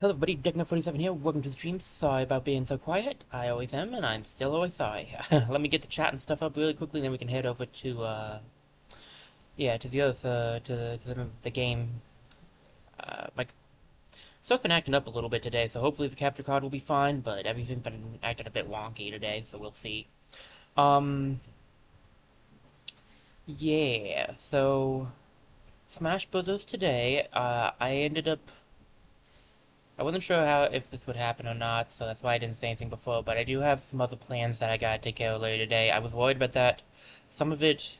Hello everybody, Deckno47 here, welcome to the stream. Sorry about being so quiet, I always am, and I'm still always sorry. Let me get the chat and stuff up really quickly, then we can head over to, yeah, to the other, to the game. My stuff's been acting up a little bit today, so hopefully the capture card will be fine, but everything's been acting a bit wonky today, so we'll see. Um, yeah, so, Smash Brothers today, I wasn't sure if this would happen or not, so that's why I didn't say anything before, but I do have some other plans that I gotta take care of later today. I was worried about that. Some of it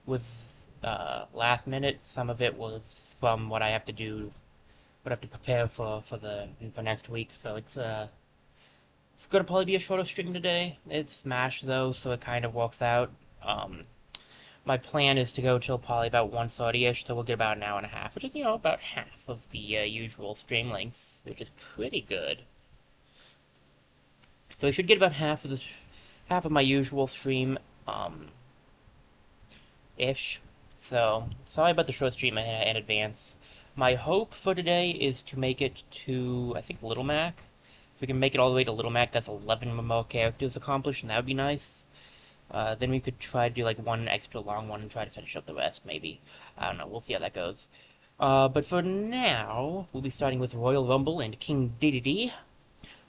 was last minute, some of it was from what I have to do, what I have to prepare for next week, so it's gonna probably be a shorter stream today. It's Smash though, so it kind of works out. Um, my plan is to go till probably about 1:30ish, so we'll get about an hour and a half, which is, about half of the usual stream lengths, which is pretty good. So I should get about half of my usual stream, ish. So sorry about the short stream in advance. My hope for today is to make it to, I think, Little Mac. If we can make it all the way to Little Mac, that's 11 more characters accomplished, and that would be nice. Then we could try to do like one extra long one and try to finish up the rest, maybe. I don't know, we'll see how that goes. But for now, we'll be starting with Royal Rumble and King Dedede.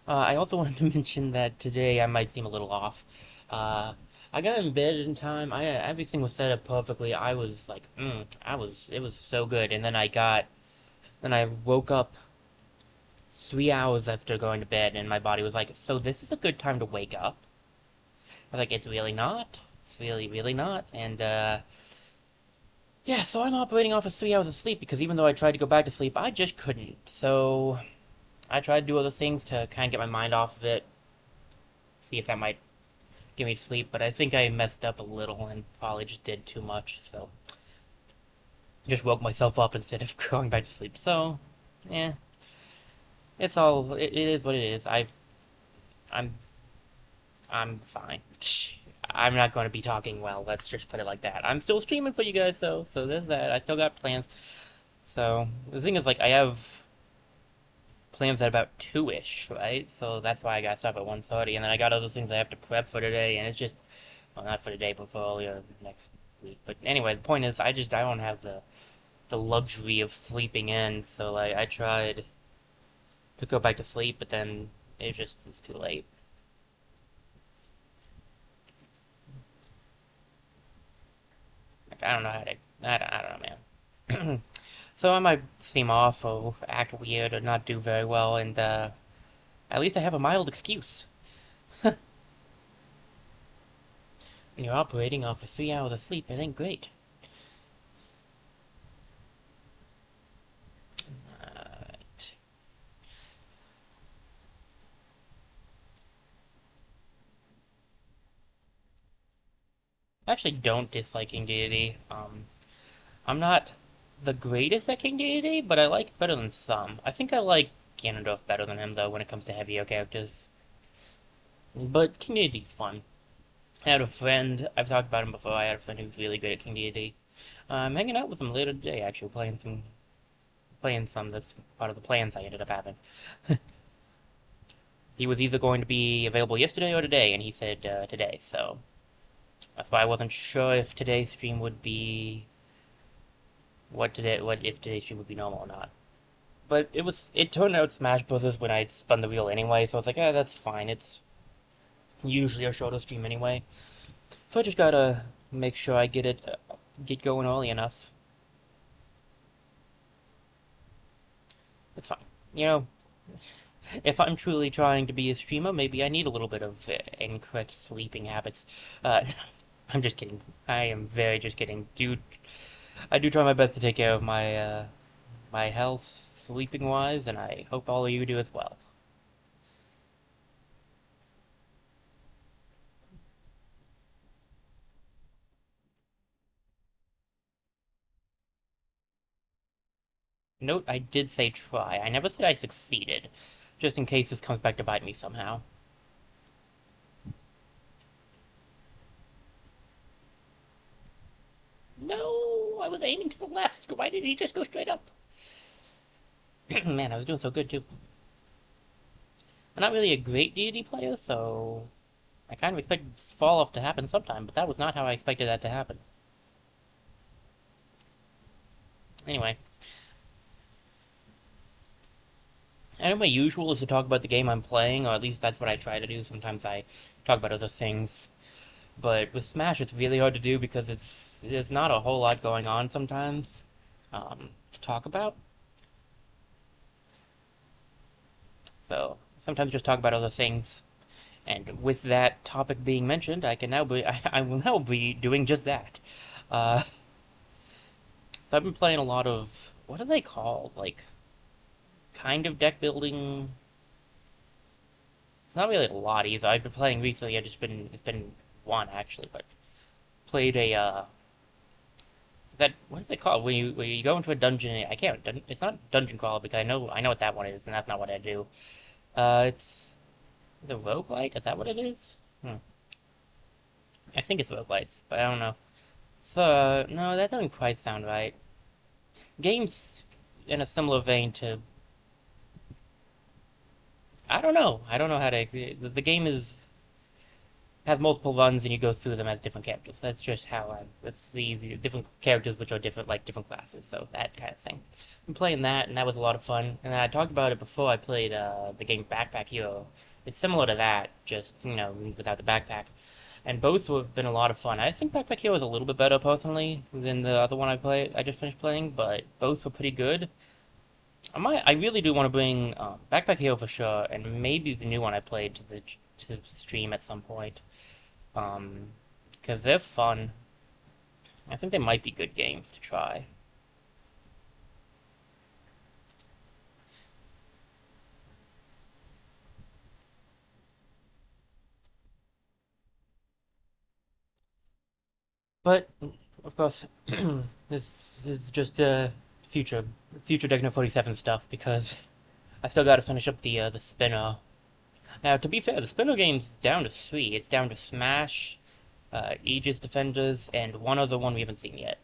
I also wanted to mention that today I might seem a little off. I got in bed in time. Everything was set up perfectly. I was like, it was so good. And then I woke up 3 hours after going to bed, and my body was like, so this is a good time to wake up. I was like, it's really not. It's really, really not. And yeah, so I'm operating off of 3 hours of sleep because even though I tried to go back to sleep, I just couldn't. So I tried to do other things to kind of get my mind off of it, see if that might give me sleep, but I think I messed up a little and probably just did too much, so just woke myself up instead of going back to sleep. So, yeah, it is what it is. I'm, I'm fine. I'm not going to be talking well. Let's just put it like that. I'm still streaming for you guys though, so there's that. I still got plans. So the thing is, like, I have plans at about 2-ish, right? So that's why I got stuff at 1:30, and then I got other things I have to prep for today, and it's just, well, not for today, but for earlier next week. But anyway, the point is, I don't have the luxury of sleeping in, so I tried to go back to sleep, but then it's too late. Like, I don't know how to, I don't know, man. So I might seem off or act weird or not do very well, and at least I have a mild excuse. When you're operating off of 3 hours of sleep, it ain't great. Alright. I actually don't dislike King Deity. I'm not the greatest at King Deity, but I like better than some. I think I like Ganondorf better than him, though, when it comes to heavier characters. But King Deity's fun. I had a friend, I've talked about him before, I had a friend who's really good at King Deity. I'm hanging out with him later today, actually, playing some that's part of the plans I ended up having. He was either going to be available yesterday or today, and he said today, so that's why I wasn't sure if today's stream would be what if today's stream would be normal or not. But it turned out Smash Brothers when I spun the wheel anyway, so I was like, that's fine. It's usually a shorter stream anyway. So I just gotta make sure I get going early enough. It's fine. If I'm truly trying to be a streamer, maybe I need a little bit of incorrect sleeping habits. Uh, I'm just kidding. I am very just kidding. I do try my best to take care of my health, sleeping wise, and I hope all of you do as well. Note, I did say try. I never said I succeeded, just in case this comes back to bite me somehow. No, I was aiming to the left. Why did he just go straight up? Man, I was doing so good too. I'm not really a great D&D player, so I kind of expected fall off to happen sometime, but that was not how I expected that to happen. Anyway, I know my usual is to talk about the game I'm playing, or at least that's what I try to do. Sometimes I talk about other things, but with Smash it's really hard to do because there's not a whole lot going on sometimes to talk about. So sometimes just talk about other things. And with that topic being mentioned, I can now be I will now be doing just that. Uh, so I've been playing a lot of what are they called? Like kind of deck building. It's not really a lot either. I've been playing recently. It's been one actually, but played a that what is it called when you go into a dungeon? I can't. It's not dungeon crawl because I know what that one is, and that's not what I do. It's the roguelite. Is that what it is? I think it's roguelites, but I don't know. So no, that doesn't quite sound right. Games in a similar vein to I don't know. I don't know how to. The game is has multiple runs and you go through them as different characters. That's just how I. That's the different characters which are different, like different classes. So that kind of thing. I'm playing that, and that was a lot of fun. And I talked about it before. I played the game Backpack Hero. It's similar to that, just without the backpack. And both have been a lot of fun. I think Backpack Hero is a little bit better personally than the other one I just finished playing, but both were pretty good. I really do want to bring Backpack Hero for sure, and maybe the new one I played to stream at some point. Because they're fun. I think they might be good games to try. But of course, this is just future Techno 47 stuff because I still got to finish up the spinner. Now, to be fair, the spinner game's down to three. It's down to Smash, Aegis Defenders, and one other one we haven't seen yet.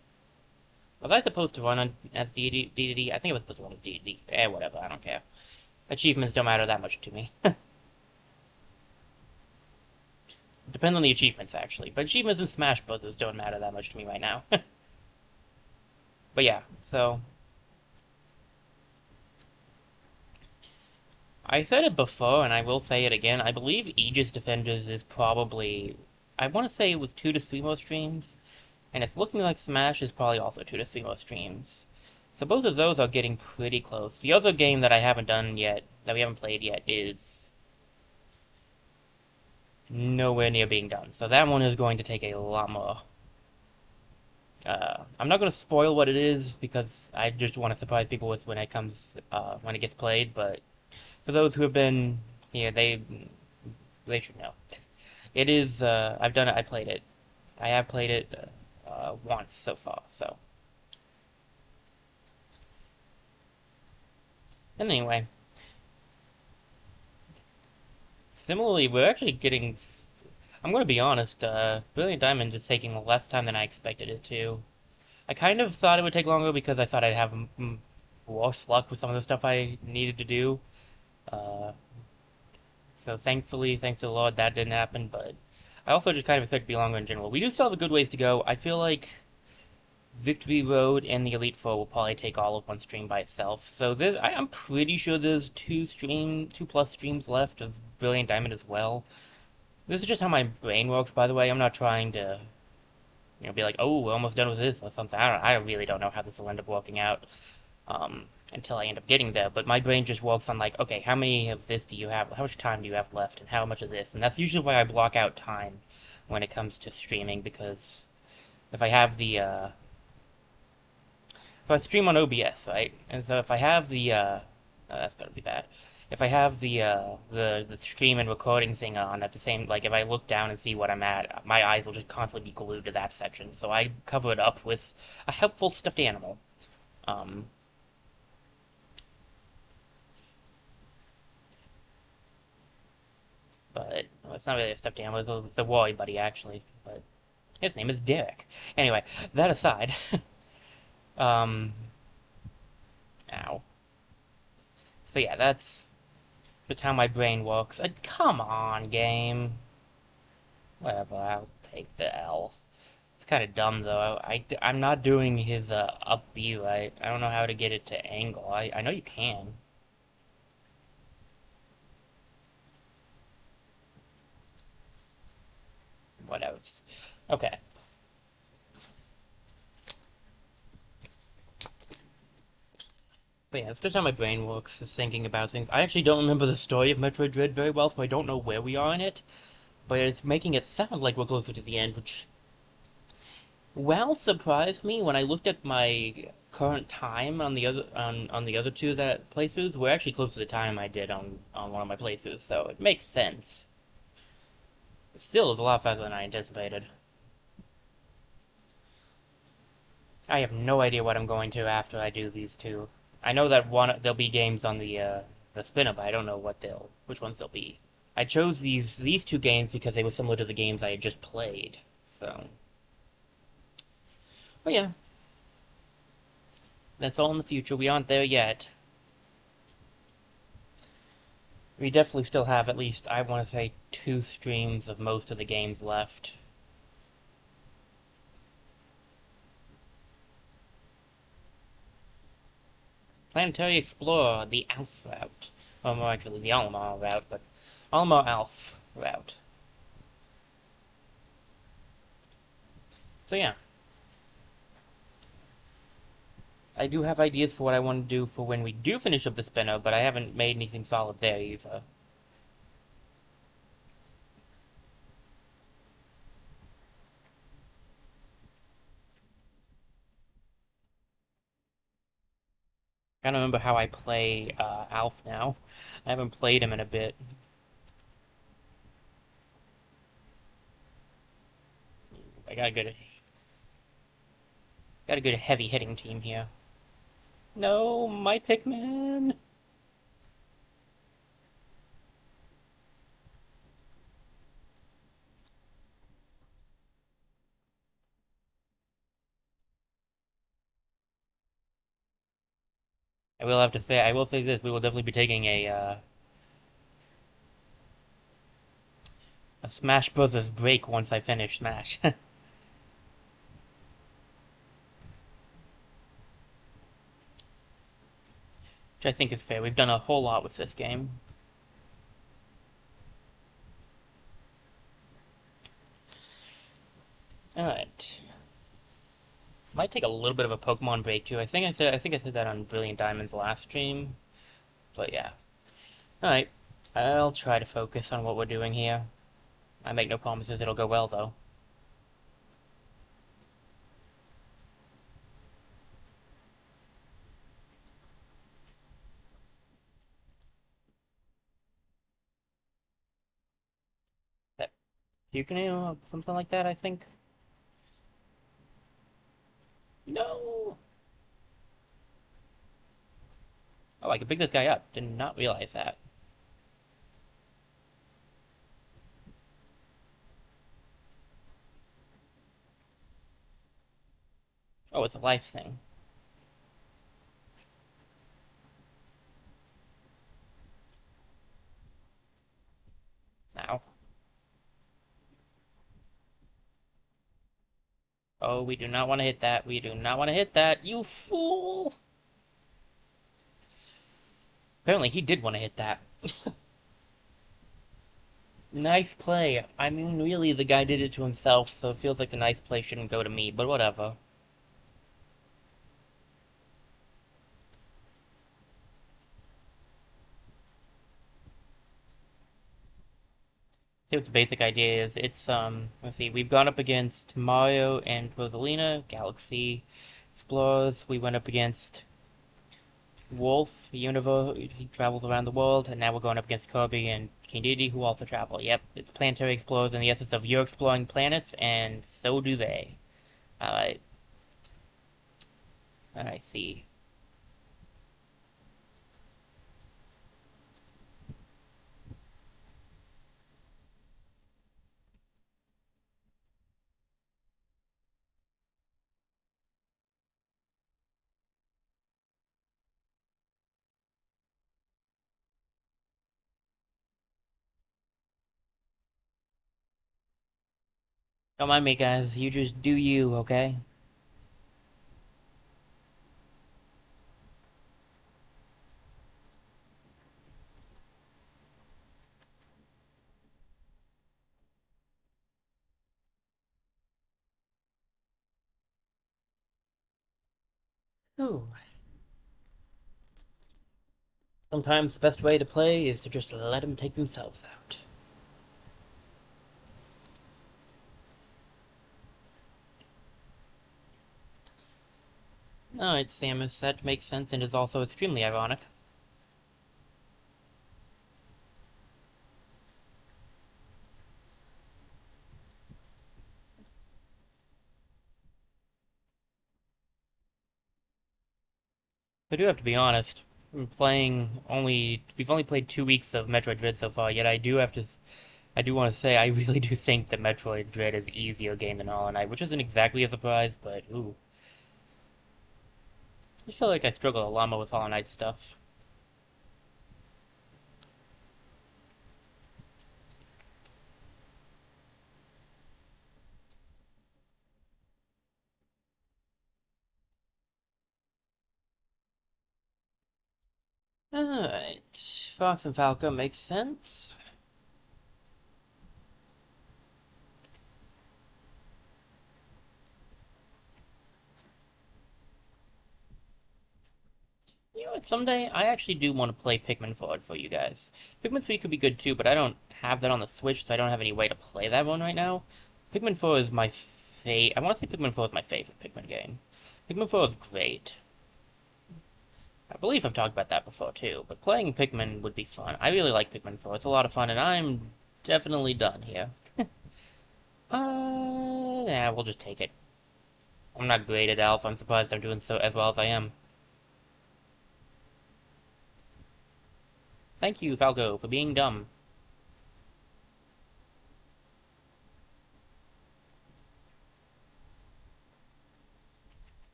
Was I supposed to run on as DDD? I think I was supposed to run as DDD. Whatever, I don't care. Achievements don't matter that much to me. Depends on the achievements, actually. But achievements in Smash Bros. Don't matter that much to me right now. But yeah, so I said it before, and I will say it again. I believe Aegis Defenders is probably, I want to say it was 2 to 3 more streams, and it's looking like Smash is probably also 2 to 3 more streams. So both of those are getting pretty close. The other game that I haven't done yet, that we haven't played yet, is nowhere near being done. So that one is going to take a lot more. I'm not going to spoil what it is because I just want to surprise people with when it gets played. But for those who have been here, they should know. It is. I've done it. I played it. I have played it once so far. So, and anyway, similarly, we're actually getting. I'm going to be honest. Brilliant Diamond is taking less time than I expected it to. I kind of thought it would take longer because I thought I'd have worse luck with some of the stuff I needed to do. Uh, so thankfully, thanks to the Lord, that didn't happen. But I also just kind of expect it to be longer in general. We do still have a good ways to go. I feel like Victory Road and the Elite Four will probably take all of one stream by itself. So I'm pretty sure there's 2+ streams left of Brilliant Diamond as well. This is just how my brain works, by the way. I'm not trying to, be like, oh, we're almost done with this or something. I really don't know how this will end up working out until I end up getting there. But my brain just works on like, okay, how many of this do you have? How much time do you have left, and how much of this? And that's usually why I block out time when it comes to streaming because if I have if I stream on OBS, right? And so if I have that's gonna be bad. If I have the stream and recording thing on at the same, like if I look down and see what I'm at, my eyes will just constantly be glued to that section. So I cover it up with a helpful stuffed animal. Um, but well, it's not really a stuffed animal. It's a Wally buddy actually, but his name is Derek. Anyway, that aside, um, ow. So yeah, that's Just how my brain works. Come on, game. Whatever, I'll take the L. It's kind of dumb, though. I'm not doing his up B right. I don't know how to get it to angle. I know you can. What else? Okay. But yeah, it's just how my brain works, is thinking about things. I actually don't remember the story of Metroid Dread very well, so I don't know where we are in it. But it's making it sound like we're closer to the end, which well surprised me when I looked at my current time on the other two that playthroughs. We're actually close to the time I did on one of my playthroughs, so it makes sense. It still is a lot faster than I anticipated. I have no idea what I'm going to after I do these two. I know that one there'll be games on the spinner, but I don't know which ones they'll be. I chose these two games because they were similar to the games I had just played. So, but yeah, that's all in the future. We aren't there yet. We definitely still have at least, I want to say, two streams of most of the games left. Planetary Explorer, the Alpha route. Well, more actually the Alma route, but Alma Alpha route. So yeah, I do have ideas for what I want to do for when we do finish up the spinner, but I haven't made anything solid there either. I don't remember how I play Alf now. I haven't played him in a bit. I got a good heavy hitting team here. No, my Pikmin. I will say this: we will definitely be taking a Smash Brothers break once I finish Smash. Which I think is fair. We've done a whole lot with this game. Alright. Might take a little bit of a Pokemon break too. I think I said that on Brilliant Diamond's last stream. But yeah. Alright. I'll try to focus on what we're doing here. I make no promises it'll go well though. That Pukinu, something like that, I think. No! Oh, I can pick this guy up. Did not realize that. Oh, it's a life thing. Now. Oh, we do not want to hit that. We do not want to hit that. You fool! Apparently he did want to hit that. Nice play. I mean, really, the guy did it to himself, so it feels like the nice play shouldn't go to me, but whatever. See what the basic idea is. Let's see, we've gone up against Mario and Rosalina, Galaxy Explorers. We went up against Wolf, Universe, he travels around the world, and now we're going up against Kirby and King Dedede, who also travel. Yep, it's Planetary Explorers in the essence of you're exploring planets, and so do they. Alright, I see. Don't mind me, guys. You just do you, okay? Ooh. Sometimes the best way to play is to just let them take themselves out. Alright, Samus, that makes sense and is also extremely ironic. I do have to be honest. We've only played 2 weeks of Metroid Dread so far, yet I do want to say I really do think that Metroid Dread is easier game than Hollow Knight, which isn't exactly a surprise, but ooh. I feel like I struggle a lot more with Hollow Knight stuff. Alright. Fox and Falco makes sense. You know what, someday I actually do want to play Pikmin 4 for you guys. Pikmin 3 could be good too, but I don't have that on the Switch, so I don't have any way to play that one right now. Pikmin 4 is my I want to say Pikmin 4 is my favorite Pikmin game. Pikmin 4 is great. I believe I've talked about that before too, but playing Pikmin would be fun. I really like Pikmin 4. It's a lot of fun, and I'm definitely done here. Yeah, we'll just take it. I'm not great at Alpha. I'm surprised I'm doing so as well as I am. Thank you, Falco, for being dumb.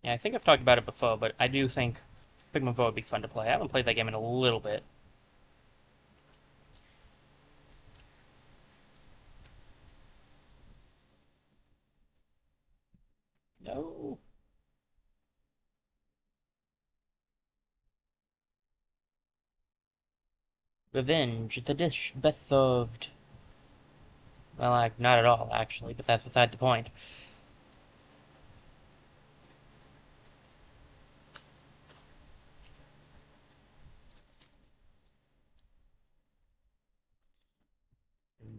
Yeah, I think I've talked about it before, but I do think Pikmin 4 would be fun to play. I haven't played that game in a little bit. No. Revenge, it's a dish best served. Well, like, not at all, actually, but that's beside the point.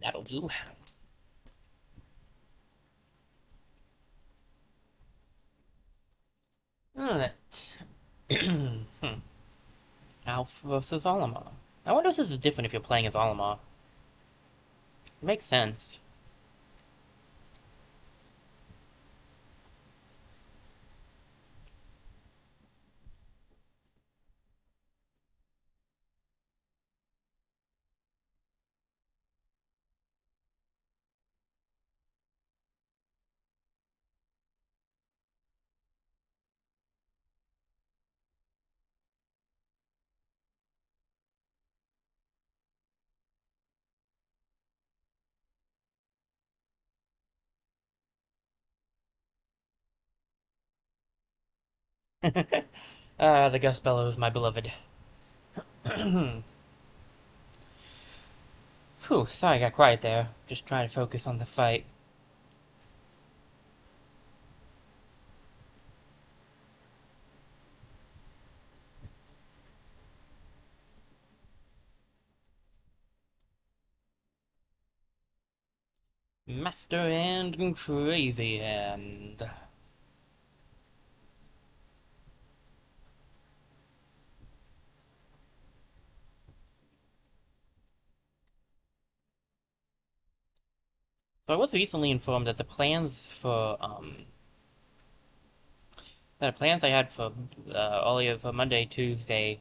That'll do. Alright. hmm. Alf versus Olimar. I wonder if this is different if you're playing as Olimar. It makes sense. The Gus Bellows, my beloved. Whew, sorry I got quiet there. Just trying to focus on the fight. Master and Crazy Hand. So I was recently informed that the plans I had for earlier for Monday, Tuesday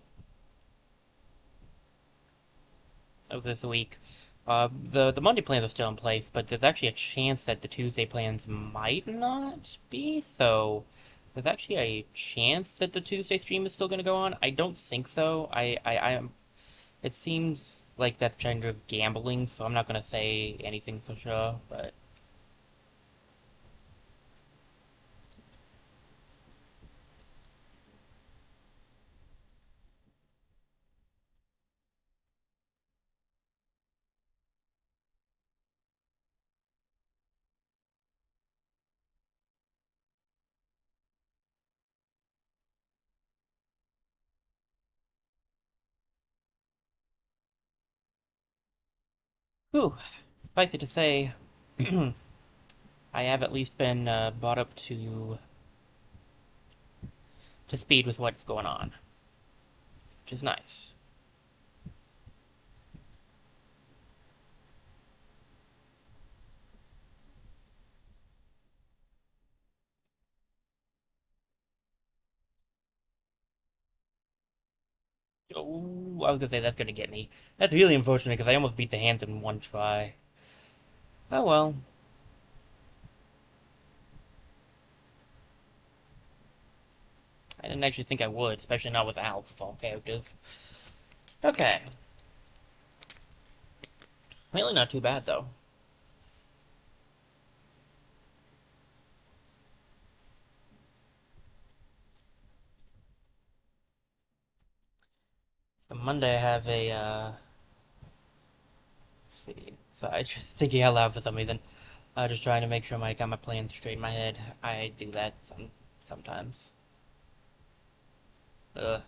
of this week, the Monday plans are still in place, but there's actually a chance that the Tuesday plans might not be. So there's actually a chance that the Tuesday stream is still going to go on. I don't think so. It seems like that's kind of gambling, so I'm not gonna say anything for sure, but whew, suffice it to say, I have at least been brought up to speed with what's going on, which is nice. Oh, I was gonna say that's gonna get me. That's really unfortunate because I almost beat the hands in one try. Oh well, I didn't actually think I would, especially not with Alpha phone characters. Okay, really not too bad though. So Monday I have a let's see. So I just thinking out loud for some reason. Just trying to make sure I got my plans straight in my head. I do that sometimes. Ugh.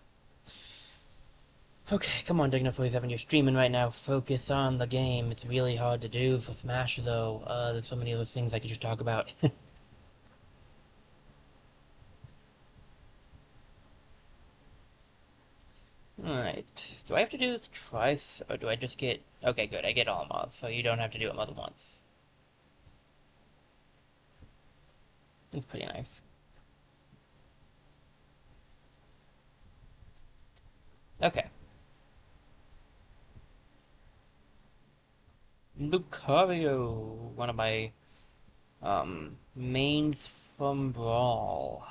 Okay, come on, Digna47, you're streaming right now. Focus on the game. It's really hard to do for Smash, though. There's so many other things I could just talk about. Alright. Do I have to do this twice, or do I just get... Okay, good, I get all mods, so you don't have to do it more than once. It's pretty nice. Okay. Lucario, one of my, mains from Brawl.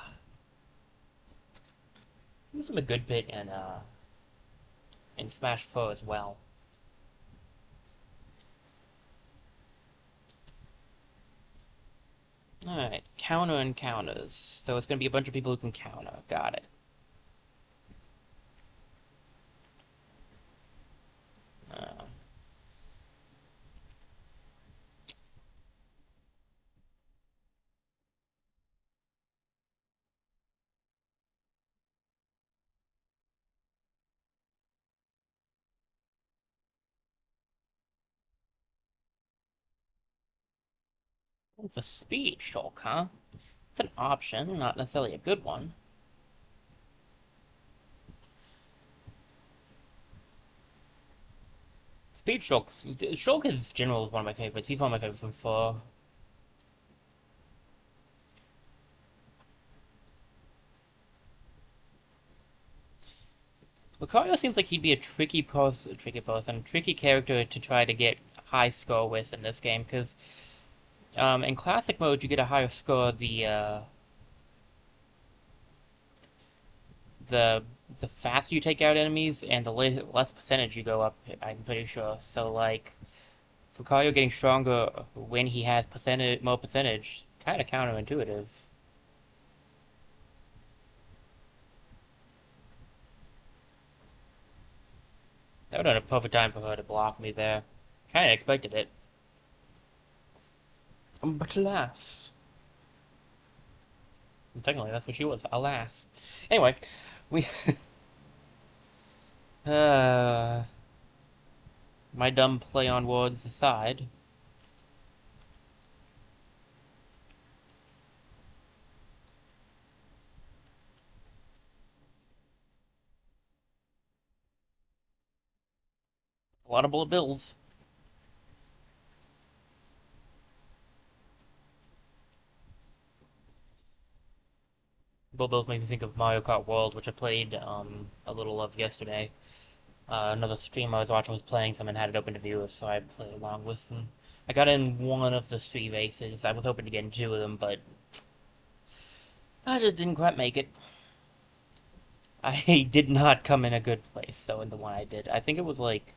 He's been a good bit in Smash 4 as well. Alright, counter encounters. So it's gonna be a bunch of people who can counter. Got it. Uh, it's a speed shulk, huh? It's an option, not necessarily a good one. Speed shulk. Shulk is general is one of my favorites. He's one of my favorites from 4. Lucario seems like he'd be a tricky character to try to get high score with in this game, because in classic mode you get a higher score the the faster you take out enemies and the less percentage you go up. I'm pretty sure. So like Lucario getting stronger when he has more percentage, kind of counterintuitive. That would have been a perfect time for her to block me there. Kind of expected it. But alas. Technically, that's what she was. Alas. Anyway, we. uh, my dumb play on words aside, a lot of bullet bills. Bullet bills make me think of Mario Kart World, which I played a little of yesterday. Another stream I was watching was playing some and had it open to viewers, so I played along with them. I got in one of the 3 races. I was hoping to get in 2 of them, but I just didn't quite make it. I did not come in a good place, though, in the one I did. I think it was like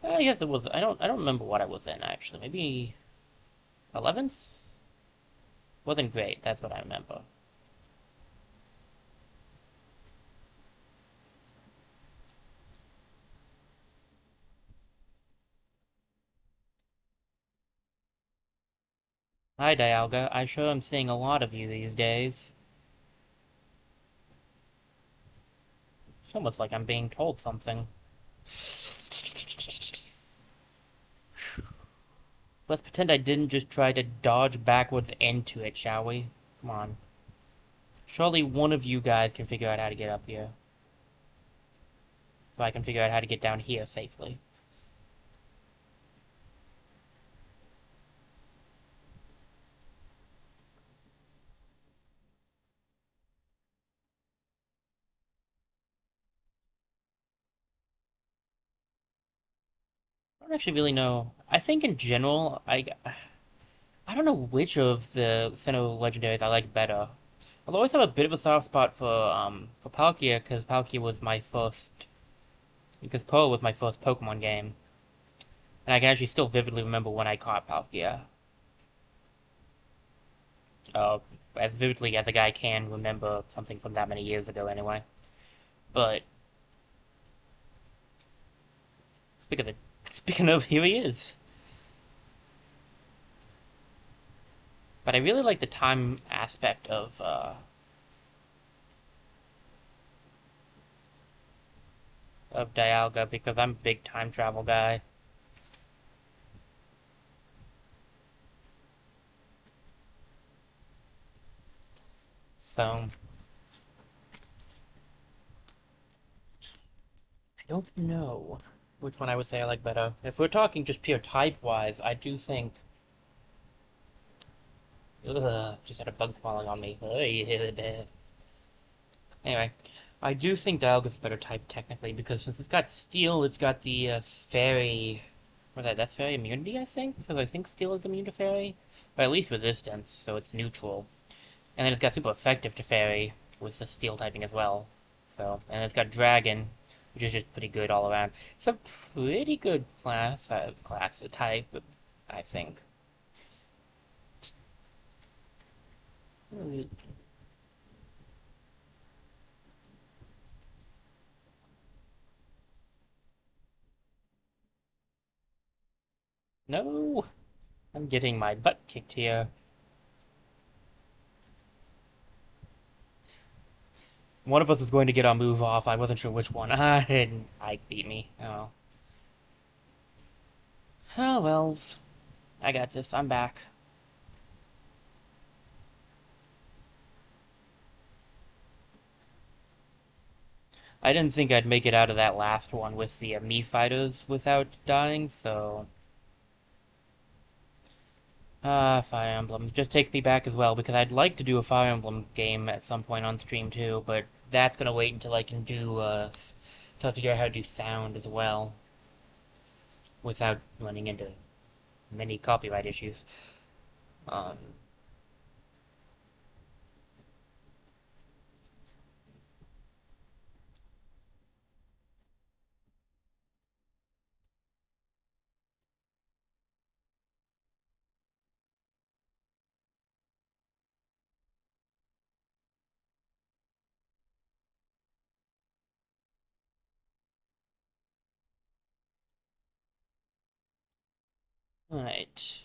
Yes, it was. I don't remember what I was in actually. Maybe 11th. Wasn't great. That's what I remember. Hi, Dialga. I sure am seeing a lot of you these days. It's almost like I'm being told something. Let's pretend I didn't just try to dodge backwards into it, shall we? Come on. Surely one of you guys can figure out how to get up here. So I can figure out how to get down here safely. I don't actually really know. I think in general, I don't know which of the Sinnoh legendaries I like better. I'll always have a bit of a soft spot for Palkia because Palkia was my first because Pearl was my first Pokemon game, and I can actually still vividly remember when I caught Palkia. Uh, as vividly as a guy can remember something from that many years ago, anyway. But speaking of speaking of, here he is. But I really like the time aspect of Dialga because I'm a big time travel guy. So I don't know which one I would say I like better. If we're talking just pure type wise, I do think. Ugh, just had a bug falling on me. Anyway, I do think Dialga's a better type technically because since it's got Steel, it's got the Fairy. That's Fairy immunity, I think? Because I think Steel is immune to Fairy, or at least resistance, so it's neutral. And then it's got super effective to Fairy with the Steel typing as well. So, and it's got Dragon, which is just pretty good all around. It's a pretty good class type, I think. No, I'm getting my butt kicked here. One of us is going to get our move off. I wasn't sure which one. I beat me. Oh. Oh, wells. I got this. I'm back. I didn't think I'd make it out of that last one with the Mii fighters without dying, so. Fire Emblem. Just takes me back as well, because I'd like to do a Fire Emblem game at some point on stream too, but that's gonna wait until I can do, till I figure out how to do sound as well, without running into many copyright issues. Um, alright.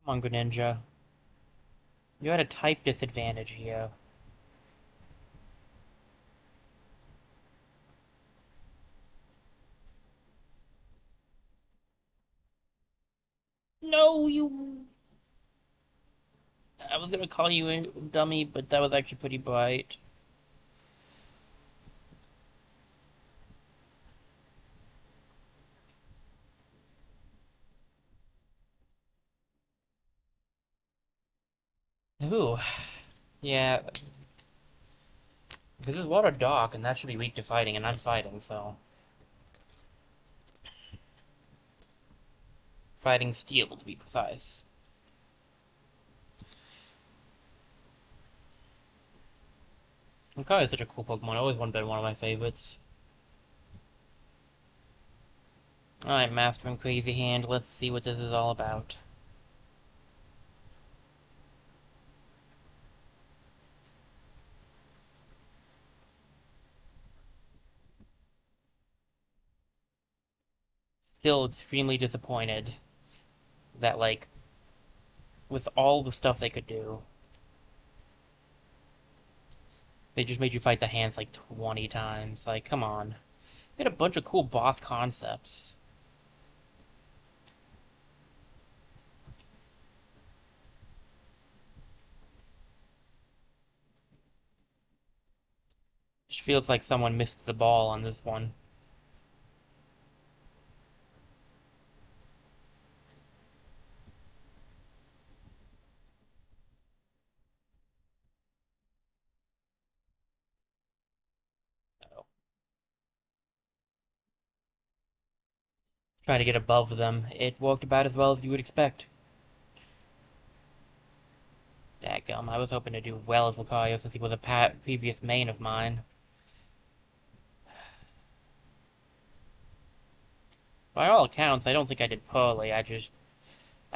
Come on, Greninja. You're at a type disadvantage here. No, you. I was gonna call you a dummy, but that was actually pretty bright. Ooh. Yeah, this is water dog, and that should be weak to fighting, and I'm fighting, so. Fighting steel, to be precise. Makai is such a cool Pokemon. Always been one of my favorites. Alright, Master and Crazy Hand, let's see what this is all about. Still extremely disappointed that, like, with all the stuff they could do, they just made you fight the hands like 20 times. Like, come on. They had a bunch of cool boss concepts. Just feels like someone missed the ball on this one. Oh. Trying to get above them. It worked about as well as you would expect. Dadgum, I was hoping to do well as Lucario since he was a previous main of mine. By all accounts, I don't think I did poorly. I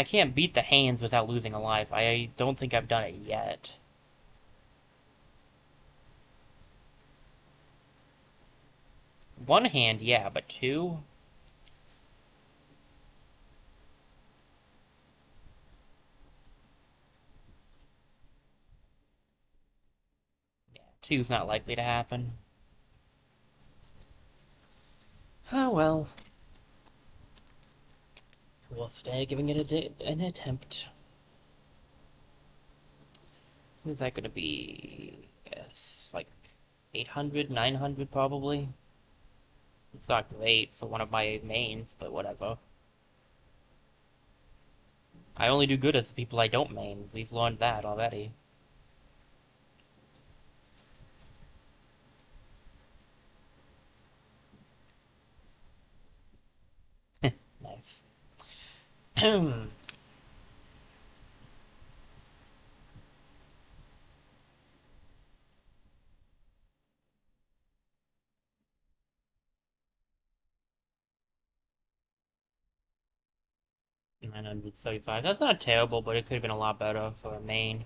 can't beat the hands without losing a life. I don't think I've done it yet. One hand, yeah, but two? Yeah, two's not likely to happen. Oh well. We'll stay giving it an attempt. Who's that gonna be? Yes, like 800, 900 probably. It's not great for one of my mains, but whatever. I only do good as the people I don't main. We've learned that already. Nice. 935. That's not terrible, but it could have been a lot better for a main.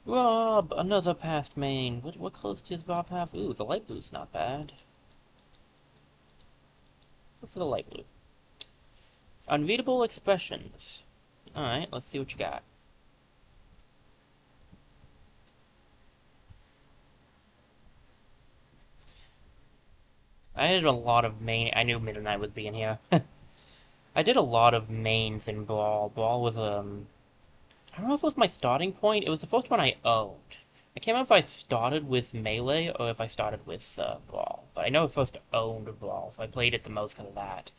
Rob, another past main. What colors does Rob have? Ooh, the light blue's not bad. Go for the light blue. Unreadable expressions. Alright, let's see what you got. I did a lot of main. I knew Midnight would be in here. I did a lot of mains in Brawl. Brawl was, I don't know if it was my starting point. It was the first one I owned. I can't remember if I started with Melee or if I started with Brawl. But I know I first owned Brawl, so I played it the most because of that.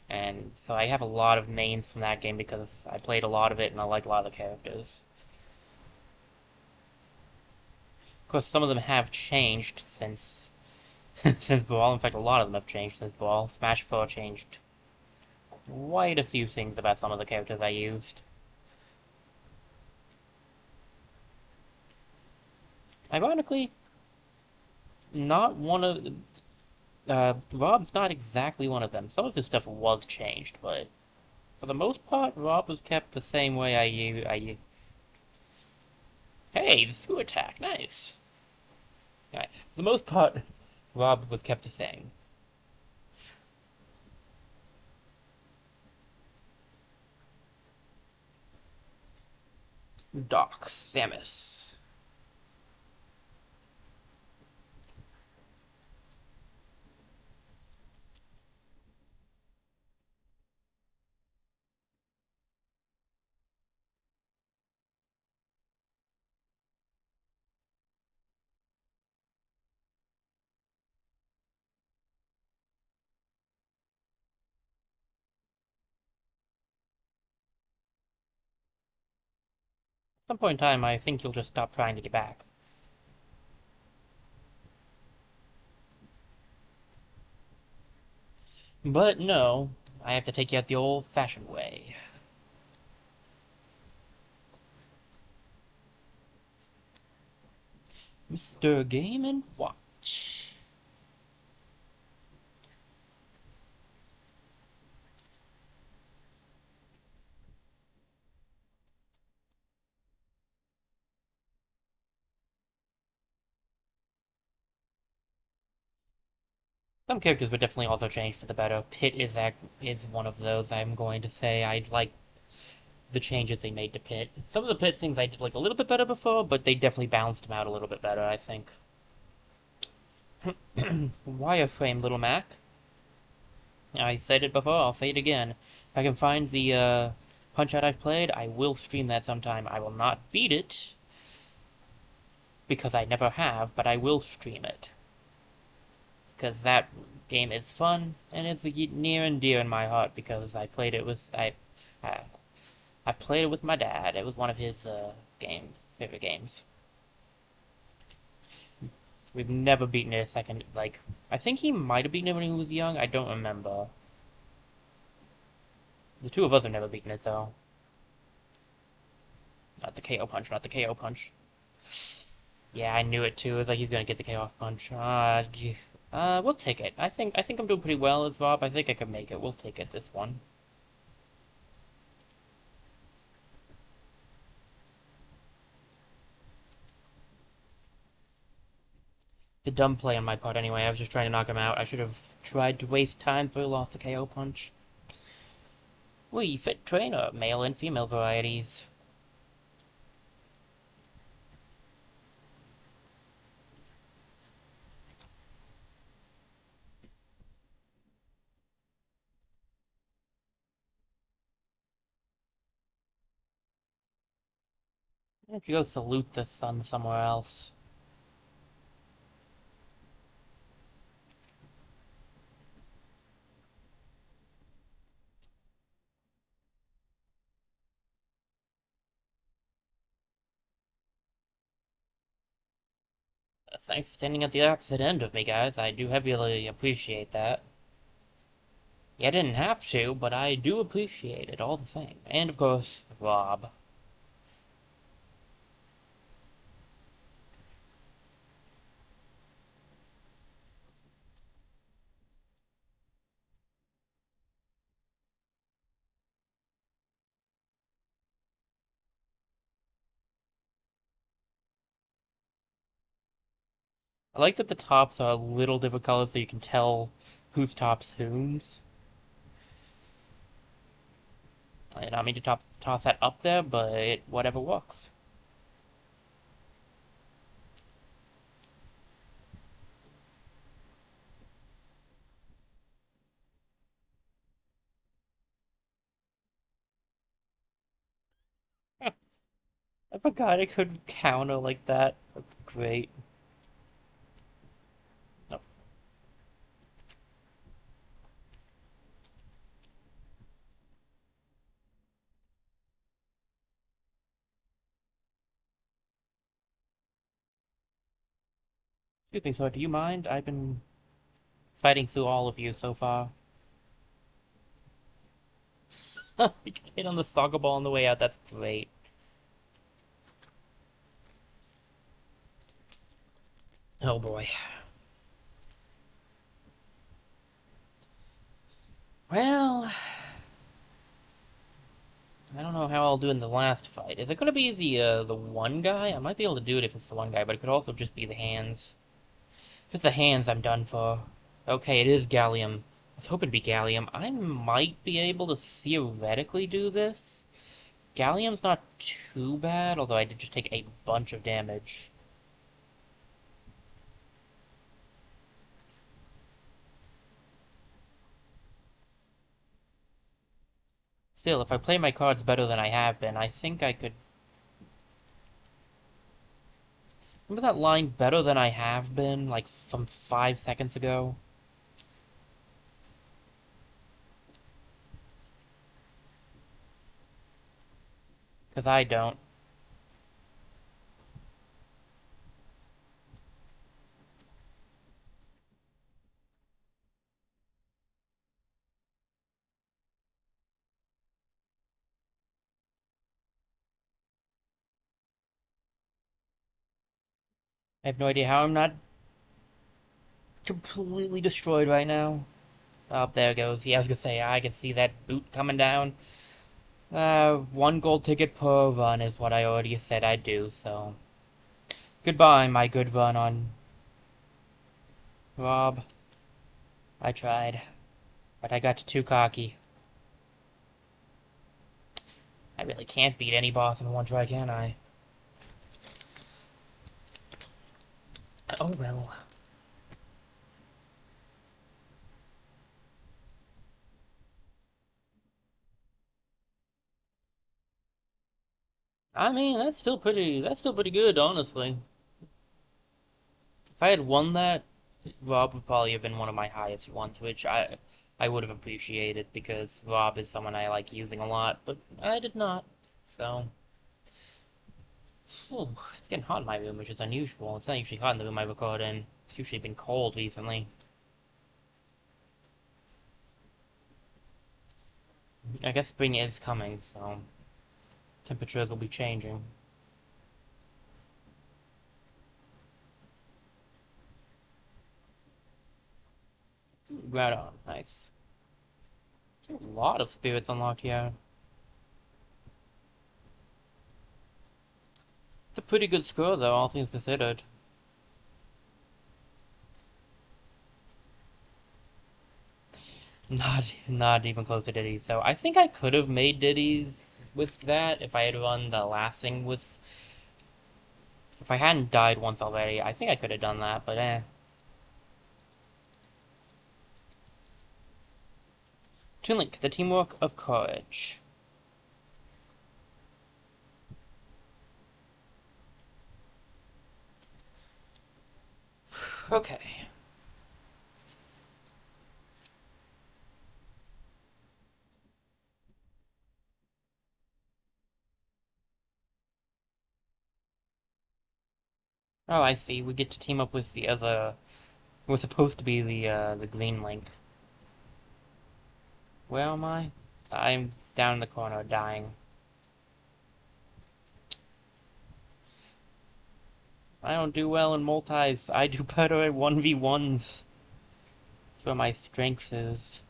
And so I have a lot of mains from that game because I played a lot of it and I like a lot of the characters. Of course, some of them have changed since since Brawl. In fact, a lot of them have changed since Brawl. Smash 4 changed quite a few things about some of the characters I used. Ironically, not one of Rob's not exactly one of them. Some of his stuff was changed, but for the most part, Rob was kept the same way Hey, the screw attack, nice. Alright, for the most part, Rob was kept the same. Doc Samus. At some point in time, I think you'll just stop trying to get back. But no, I have to take you out the old-fashioned way. Mr. Game and Watch. Some characters would definitely also change for the better. Is one of those. I'm going to say I like the changes they made to Pit. Some of the Pit things I did like a little bit better before, but they definitely balanced him out a little bit better, I think. Wireframe, little Mac. I said it before, I'll say it again. If I can find the Punch-Out I've played, I will stream that sometime. I will not beat it, because I never have, but I will stream it. Because that game is fun, and it's near and dear in my heart, because I played it with... I, I've played it with my dad. It was one of his favorite games. We've never beaten it a second. Like, I think he might have beaten it when he was young. I don't remember. The two of us have never beaten it, though. Not the KO punch, not the KO punch. Yeah, I knew it too. It was like he's gonna get the KO punch. We'll take it. I think I'm doing pretty well as Vob. I think I can make it. We'll take it this one. The dumb play on my part anyway. I was just trying to knock him out. I should have tried to waste time so he lost the KO punch. We fit trainer, male and female varieties. Why don't you go salute the sun somewhere else? Thanks for standing at the opposite end of me, guys. I do heavily appreciate that. Yeah, I didn't have to, but I do appreciate it all the same. And of course, Rob. I like that the tops are a little different colors so you can tell whose tops whom's. I did not mean to toss that up there, but whatever works. I forgot I could counter like that. That's great. No, excuse me, sir, do you mind? I've been fighting through all of you so far. You can hit on the soccer ball on the way out, that's great. Oh boy. Well, I don't know how I'll do in the last fight. Is it gonna be the one guy? I might be able to do it if it's the one guy, but it could also just be the hands. If it's the hands, I'm done for. Okay, it is Gallium. I was hoping to be Gallium. I might be able to theoretically do this. Gallium's not too bad, although I did just take a bunch of damage. Still, if I play my cards better than I have been, I think I could... Remember that line, better than I have been, like from 5 seconds ago? Because I don't. I have no idea how I'm not completely destroyed right now. Oh, there it goes. Yeah, I was gonna say, I can see that boot coming down. One gold ticket per run is what I already said I'd do, so. Goodbye, my good run on Rob. I tried, but I got too cocky. I really can't beat any boss in one try, can I? Oh well. I mean, that's still pretty good, honestly. If I had won that, Rob would probably have been one of my highest ones, which I would have appreciated because Rob is someone I like using a lot, but I did not. So, oh, it's getting hot in my room, which is unusual. It's not usually hot in the room I record in. It's usually been cold recently. I guess spring is coming, so temperatures will be changing. Right on, nice. A lot of spirits unlocked here. It's a pretty good score, though, all things considered. Not even close to Diddy. So I think I could have made Diddy's with that if I had run the last thing with. If I hadn't died once already, I think I could have done that, but eh. Toon Link, the teamwork of courage. Okay. Oh, I see. We get to team up with the other. We're supposed to be the green link. Where am I? I'm down in the corner, dying. I don't do well in multis. I do better at 1v1s. That's where my strength is.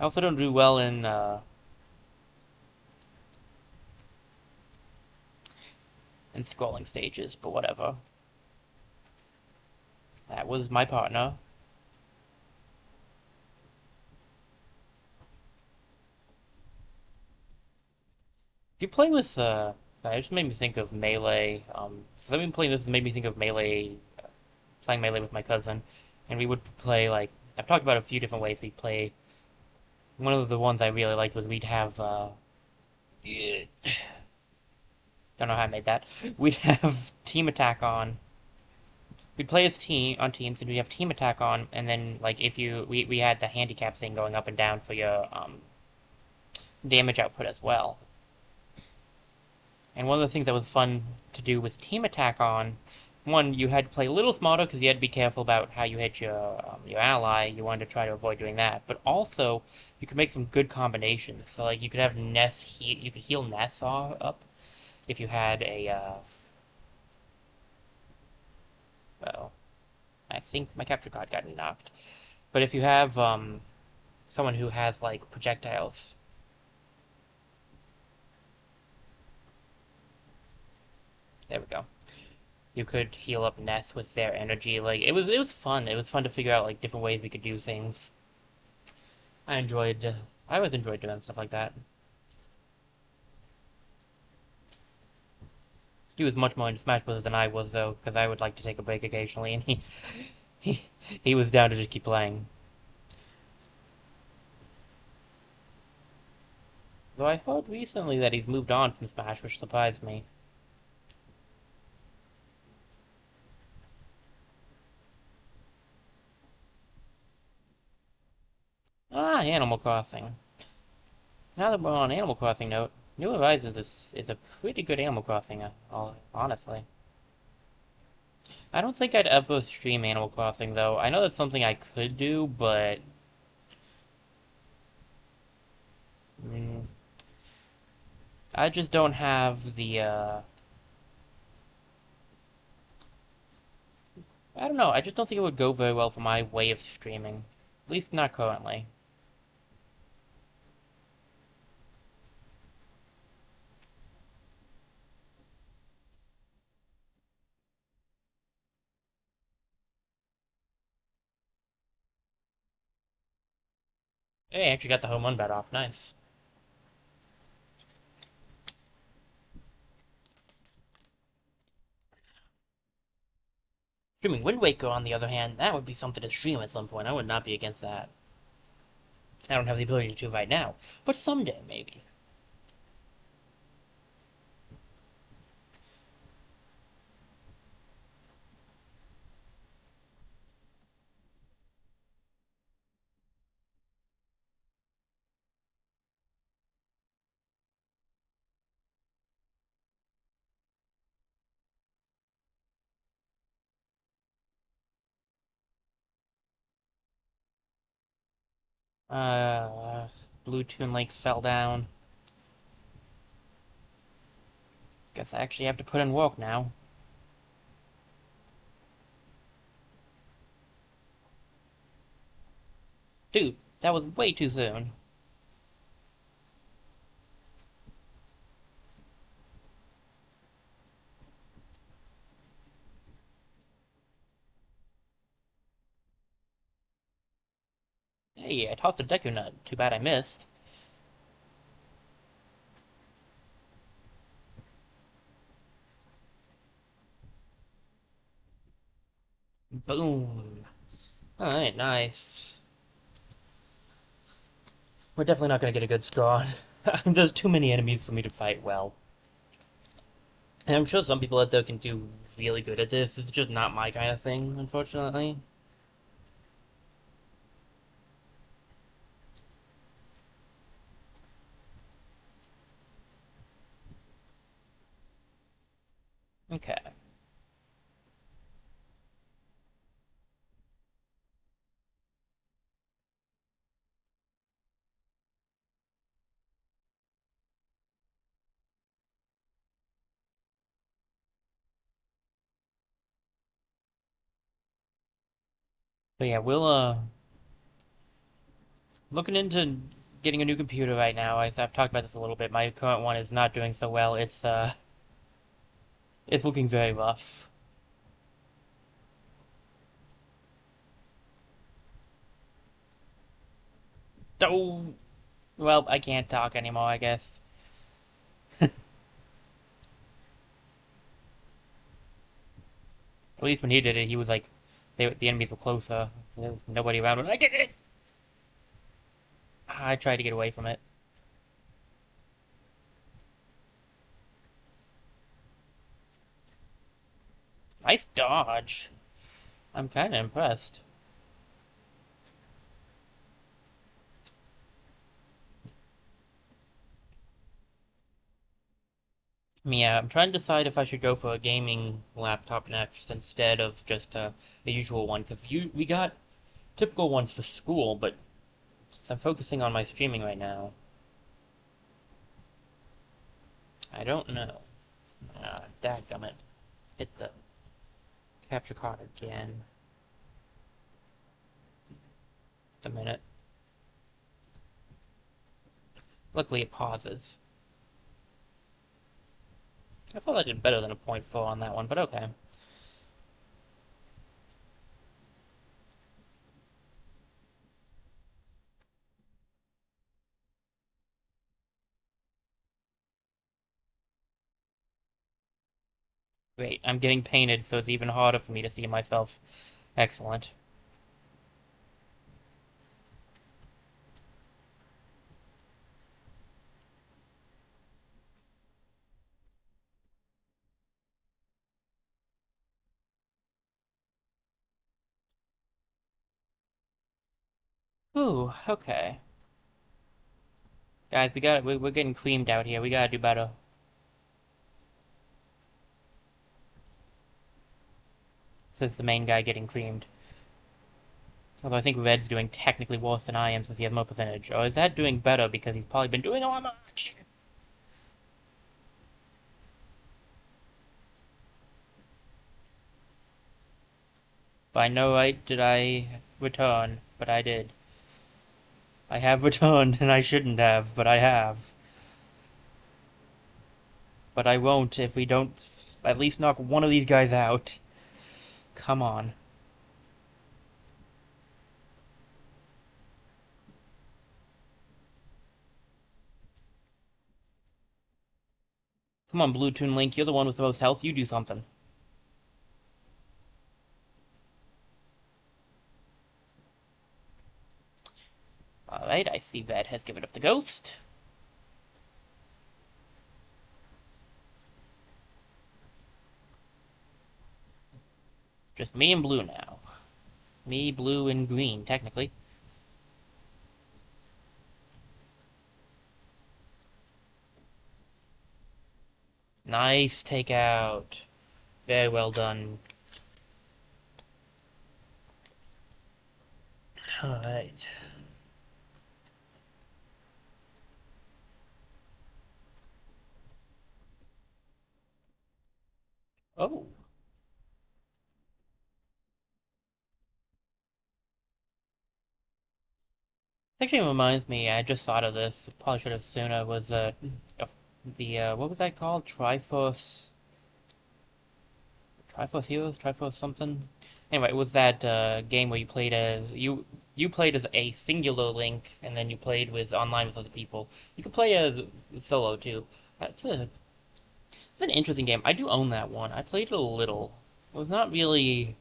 I also don't do well in scrolling stages, but whatever. That was my partner. If you play with, sorry, it just made me think of Melee. So I've been playing this made me think of Melee, playing Melee with my cousin. And we would play, like, I've talked about a few different ways we play. One of the ones I really liked was we'd have, yeah, don't know how I made that. We'd have team attack on. We'd play as team on teams, and we'd have team attack on, and then like if we had the handicap thing going up and down for your damage output as well. And one of the things that was fun to do with team attack on, one, you had to play a little smarter because you had to be careful about how you hit your ally. You wanted to try to avoid doing that, but also you could make some good combinations. So like you could have Ness heal, you could heal Ness up if you had a. Well, I think my capture card got knocked. But if you have someone who has like projectiles, there we go. You could heal up Neth with their energy. Like it was fun. It was fun to figure out like different ways we could do things. I enjoyed. I always enjoyed doing stuff like that. He was much more into Smash Bros. Than I was though, because I would like to take a break occasionally, and he he was down to just keep playing. Though I heard recently that he's moved on from Smash, which surprised me. Ah, Animal Crossing. Now that we're on Animal Crossing note, New Horizons is a pretty good Animal Crossing, honestly. I don't think I'd ever stream Animal Crossing though. I know that's something I could do, but mm, I just don't have the I don't know. I just don't think it would go very well for my way of streaming. At least not currently. Hey, I actually got the home run bet off. Nice. Streaming Wind Waker, on the other hand, that would be something to stream at some point. I would not be against that. I don't have the ability to right now, but someday, maybe. Uh, Blue Toon Lake fell down. Guess I actually have to put in work now. Dude, that was way too soon. Hey, I tossed a Deku Nut. Too bad I missed. Boom. Alright, nice. We're definitely not gonna get a good score. There's too many enemies for me to fight well. And I'm sure some people out there can do really good at this. It's just not my kind of thing, unfortunately. Okay. So yeah, we'll looking into getting a new computer right now. I've talked about this a little bit. My current one is not doing so well. It's looking very rough. Oh, well, I can't talk anymore, I guess. At least when he did it, he was like, the enemies were closer. There was nobody around when I did it. I tried to get away from it. Nice dodge. I'm kind of impressed. Yeah, I'm trying to decide if I should go for a gaming laptop next instead of just a usual one, because we got typical ones for school, but since I'm focusing on my streaming right now, I don't know. Dadgummit. Hit the capture card again. The minute. Luckily it pauses. I thought I did better than a point 0.4 on that one, but okay. Great, I'm getting painted, so it's even harder for me to see myself. Excellent. Ooh, okay. Guys, we're getting creamed out here. We gotta do better. Says the main guy getting creamed. Although I think Red's doing technically worse than I am since he has more percentage. Or is that doing better because he's probably been doing a lot more action? By no right did I return, but I did. I have returned, and I shouldn't have, but I have. But I won't if we don't at least knock one of these guys out. Come on. Come on, Blue Toon Link, you're the one with the most health, you do something. Alright, I see that has given up the ghost. Just me and Blue now. Me, Blue, and Green, technically. Nice takeout. Very well done. Alright. Oh. Actually reminds me, I just thought of this, probably should have sooner, was what was that called? Triforce Heroes? Triforce something? Anyway, it was that game where you played as, you played as a singular Link, and then you played with online with other people. You could play as solo too. That's a, it's an interesting game. I do own that one. I played it a little. It was not really,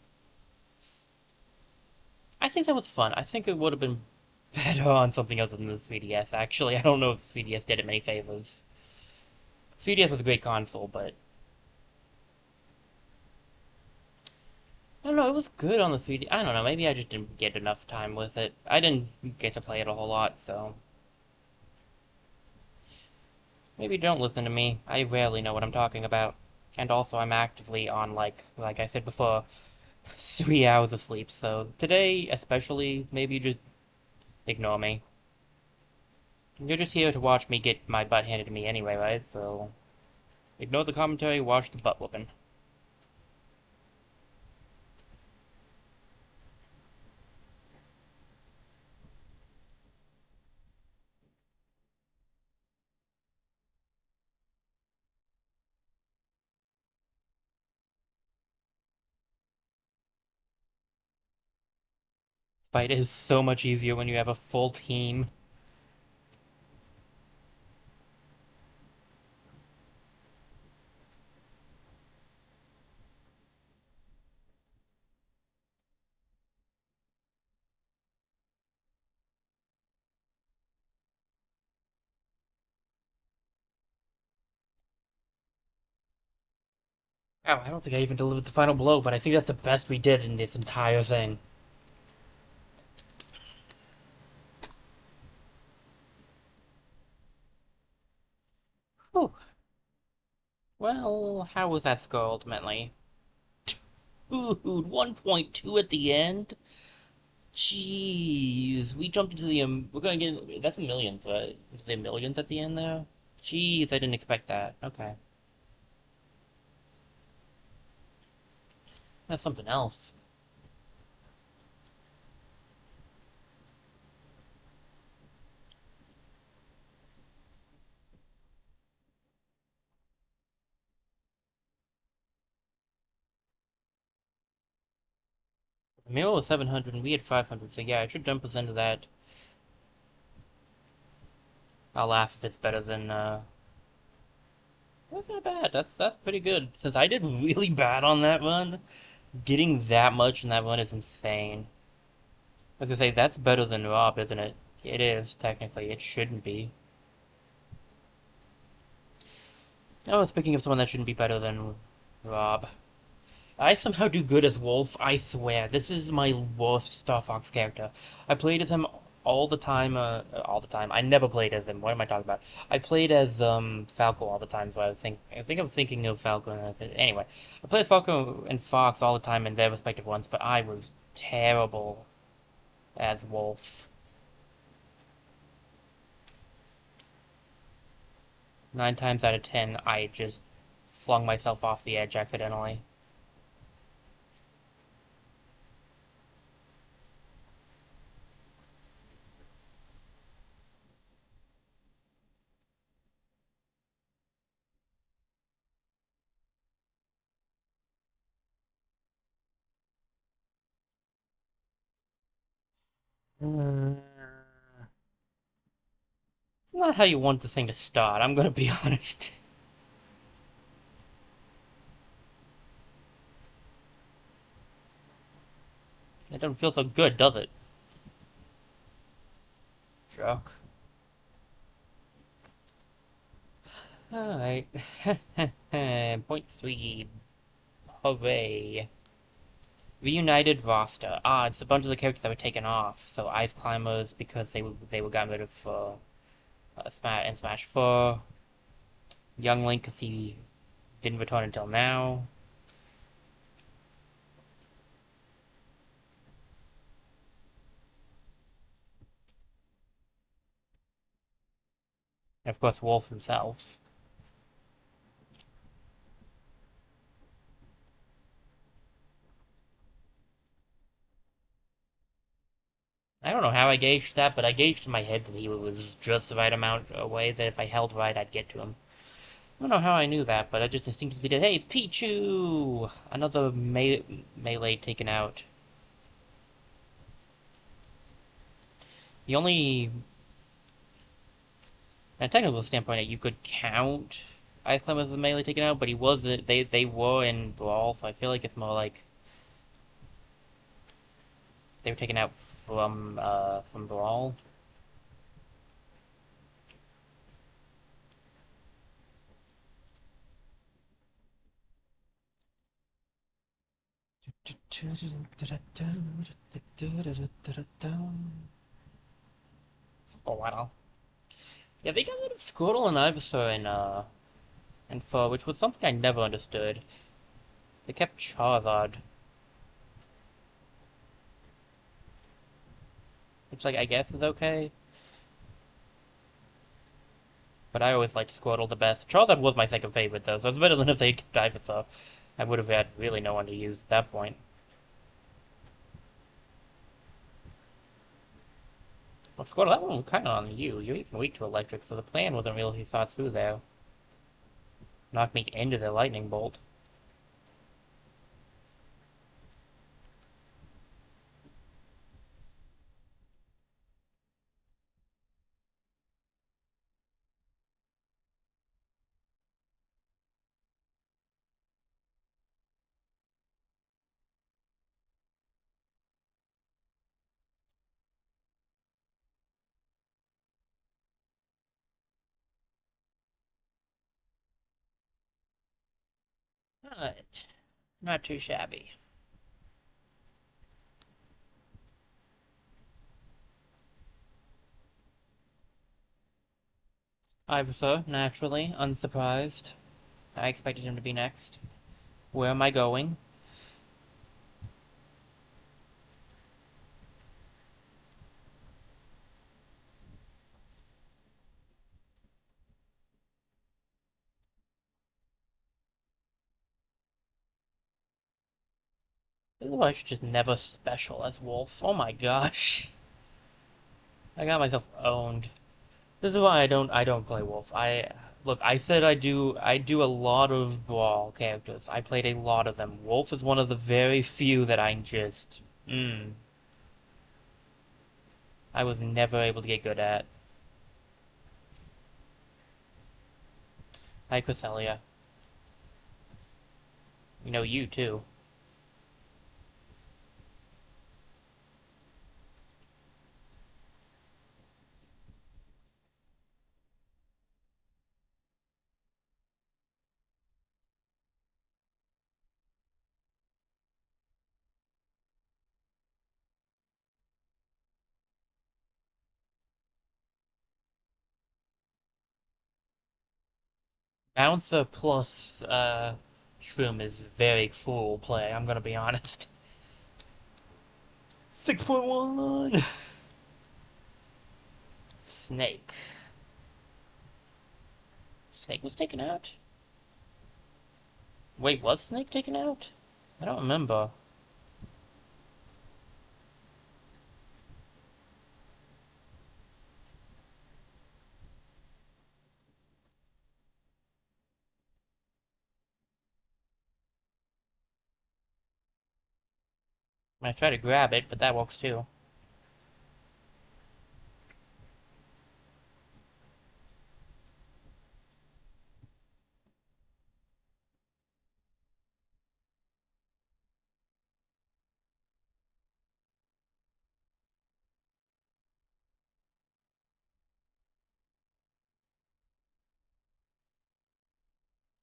I think that was fun. I think it would have been better on something other than the 3DS, actually. I don't know if the 3DS did it many favors. 3DS was a great console, but I don't know, it was good on the 3D. I don't know, maybe I just didn't get enough time with it. I didn't get to play it a whole lot, so maybe don't listen to me. I rarely know what I'm talking about. And also, I'm actively on, like I said before, 3 hours of sleep, so today, especially, maybe just ignore me. You're just here to watch me get my butt handed to me anyway, right? So, ignore the commentary, watch the butt whooping. Fight is so much easier when you have a full team. Oh, I don't think I even delivered the final blow, but I think that's the best we did in this entire thing. Whew. Well, how was that score ultimately? Dude, 1.2 at the end? Jeez, we jumped into the, we're gonna get, that's in millions, right? The millions at the end there? Jeez, I didn't expect that. Okay. That's something else. The Miro was 700 and we had 500, so yeah, it should dump us into that. I'll laugh if it's better than, that's not bad. That's pretty good. Since I did really bad on that run, getting that much in that run is insane. I was gonna say, that's better than Rob, isn't it? It is, technically. It shouldn't be. Oh, speaking of someone that shouldn't be better than Rob. I somehow do good as Wolf, I swear. This is my worst Star Fox character. I played as him all the time. I never played as him. What am I talking about? I played as, Falco all the time, so I think I'm thinking of Falco, and I said, anyway. I played Falco and Fox all the time in their respective ones, but I was terrible as Wolf. 9 times out of 10, I just flung myself off the edge accidentally. Uh, it's not how you want this thing to start, I'm gonna be honest. It doesn't feel so good, does it? Jerk. Alright. Point three. Hooray. Reunited roster. Ah, it's a bunch of the characters that were taken off. So Ice Climbers because they were gotten rid of for Smash 4. Young Link because he didn't return until now. And of course Wolf himself. I don't know how I gauged that, but I gauged in my head that he was just the right amount away that if I held right I'd get to him. I don't know how I knew that, but I just instinctively did. Hey, Pichu! Another melee taken out. The only, from a technical standpoint, that you could count Ice Climb as a melee taken out, but he was they were in Brawl, so I feel like it's more like they were taken out from Brawl. Oh wow. Yeah, they got rid of Squirtle and Ivysaur and Fur, which was something I never understood. They kept Charizard, which like I guess is okay. But I always liked Squirtle the best. Charizard was my second favorite, though, so it's better than if they'd kept Ivysaur. I would have had really no one to use at that point. Well, Squirtle, that one was kind of on you. You're even weak to electric, so the plan wasn't really thought through there. Knock me into the lightning bolt. Alright. Not too shabby. Ivysaur, naturally, unsurprised. I expected him to be next. Where am I going? This is why I should just never special as Wolf. Oh my gosh. I got myself owned. This is why I don't play Wolf. Look, I said I do a lot of Brawl characters. I played a lot of them. Wolf is one of the very few that I was never able to get good at. Hi Cresselia. You know you too. Bouncer plus Shroom is very cruel play, I'm gonna be honest. 6.1 Snake. Snake was taken out? Wait, was Snake taken out? I don't remember. I tried to grab it, but that works too.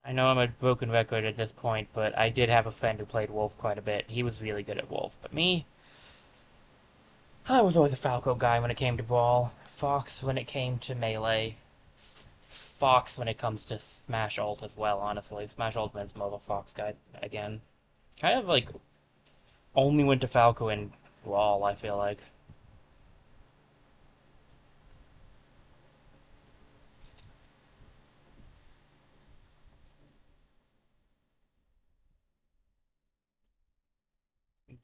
I know I'm a broken record at this point, but I did have a friend who played Wolf quite a bit. He was really good at Wolf, but me, I was always a Falco guy when it came to Brawl, Fox when it came to Melee, Fox when it comes to Smash Ult as well, honestly. Smash Ultimate's more of a Fox guy again. Kind of like only went to Falco in Brawl, I feel like.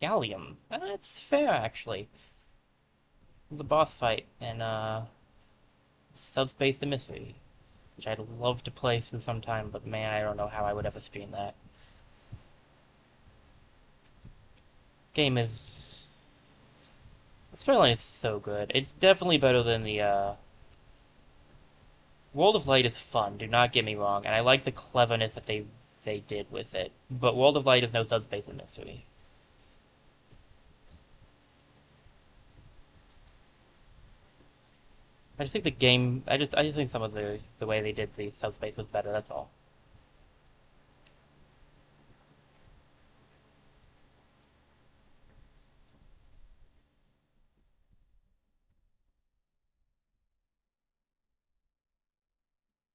Gallium. That's fair, actually. The boss fight in Subspace the Mystery, which I'd love to play through sometime, but man, I don't know how I would ever stream that. Game is... The storyline is so good. It's definitely better than the, World of Light is fun, do not get me wrong, and I like the cleverness that they did with it. But World of Light is no Subspace the Mystery. I just think the game... I just think some of the way they did the Subspace was better, that's all.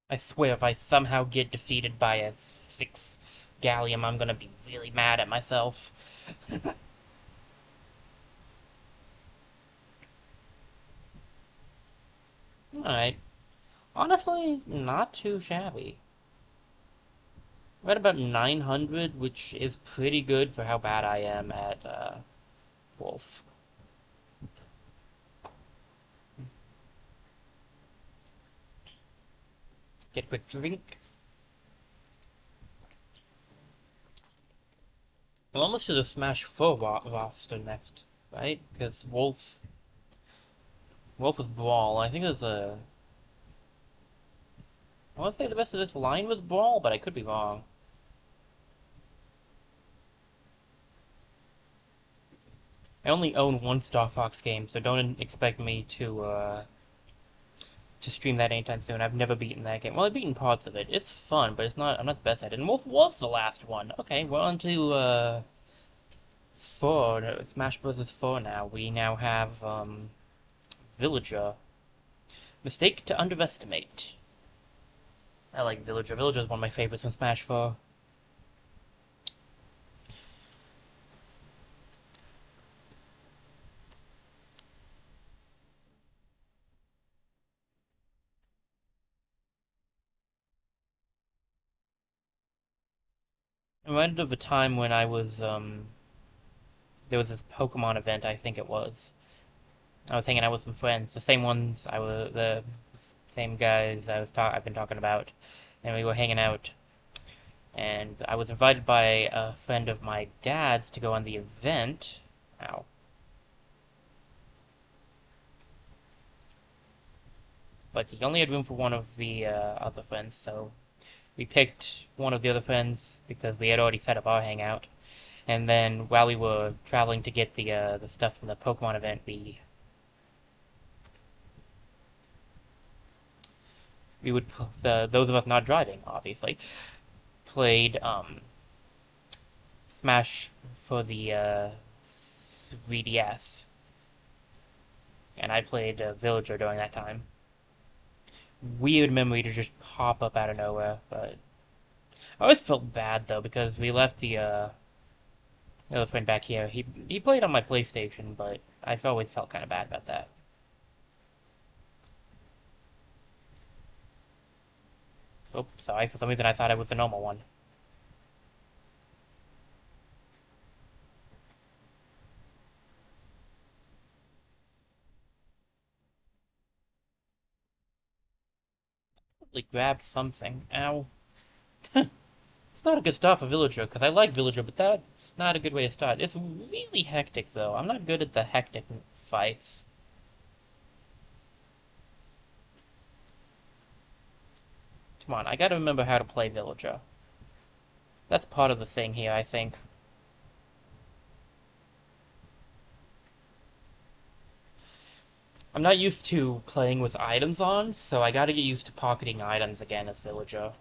I swear, if I somehow get defeated by a 6 Gallium, I'm gonna be really mad at myself. Alright. Honestly, not too shabby. I'm at about 900, which is pretty good for how bad I am at, Wolf. Get a quick drink. I'm almost to the Smash 4 roster next, right? Because Wolf with Brawl. I think there's a... I want to say the rest of this line was Brawl, but I could be wrong. I only own one Star Fox game, so don't expect me to stream that anytime soon. I've never beaten that game. Well, I've beaten parts of it. It's fun, but it's not. I'm not the best at it. And Wolf was the last one. Okay, we're on to 4. Smash Bros. 4 now. We now have Villager. Mistake to underestimate. I like Villager. Villager is one of my favorites from Smash 4. It reminded of a time when I was there was this Pokemon event, I think it was. I was hanging out with some friends, the same ones the same guys I've been talking about, and we were hanging out. And I was invited by a friend of my dad's to go on the event. Ow. But he only had room for one of the other friends, so we picked one of the other friends because we had already set up our hangout. And then while we were traveling to get the stuff from the Pokemon event, we would those of us not driving, obviously, played Smash for the 3DS, and I played Villager during that time. Weird memory to just pop up out of nowhere, but I always felt bad though because we left the other friend back here. He played on my PlayStation, but I've always felt kind of bad about that. Oh, sorry. For some reason, I thought I was the normal one. Probably grabbed something. Ow. It's not a good start for Villager, because I like Villager, but that's not a good way to start. It's really hectic, though. I'm not good at the hectic fights. Come on, I gotta remember how to play Villager. That's part of the thing here, I think. I'm not used to playing with items on, so I gotta get used to pocketing items again as Villager.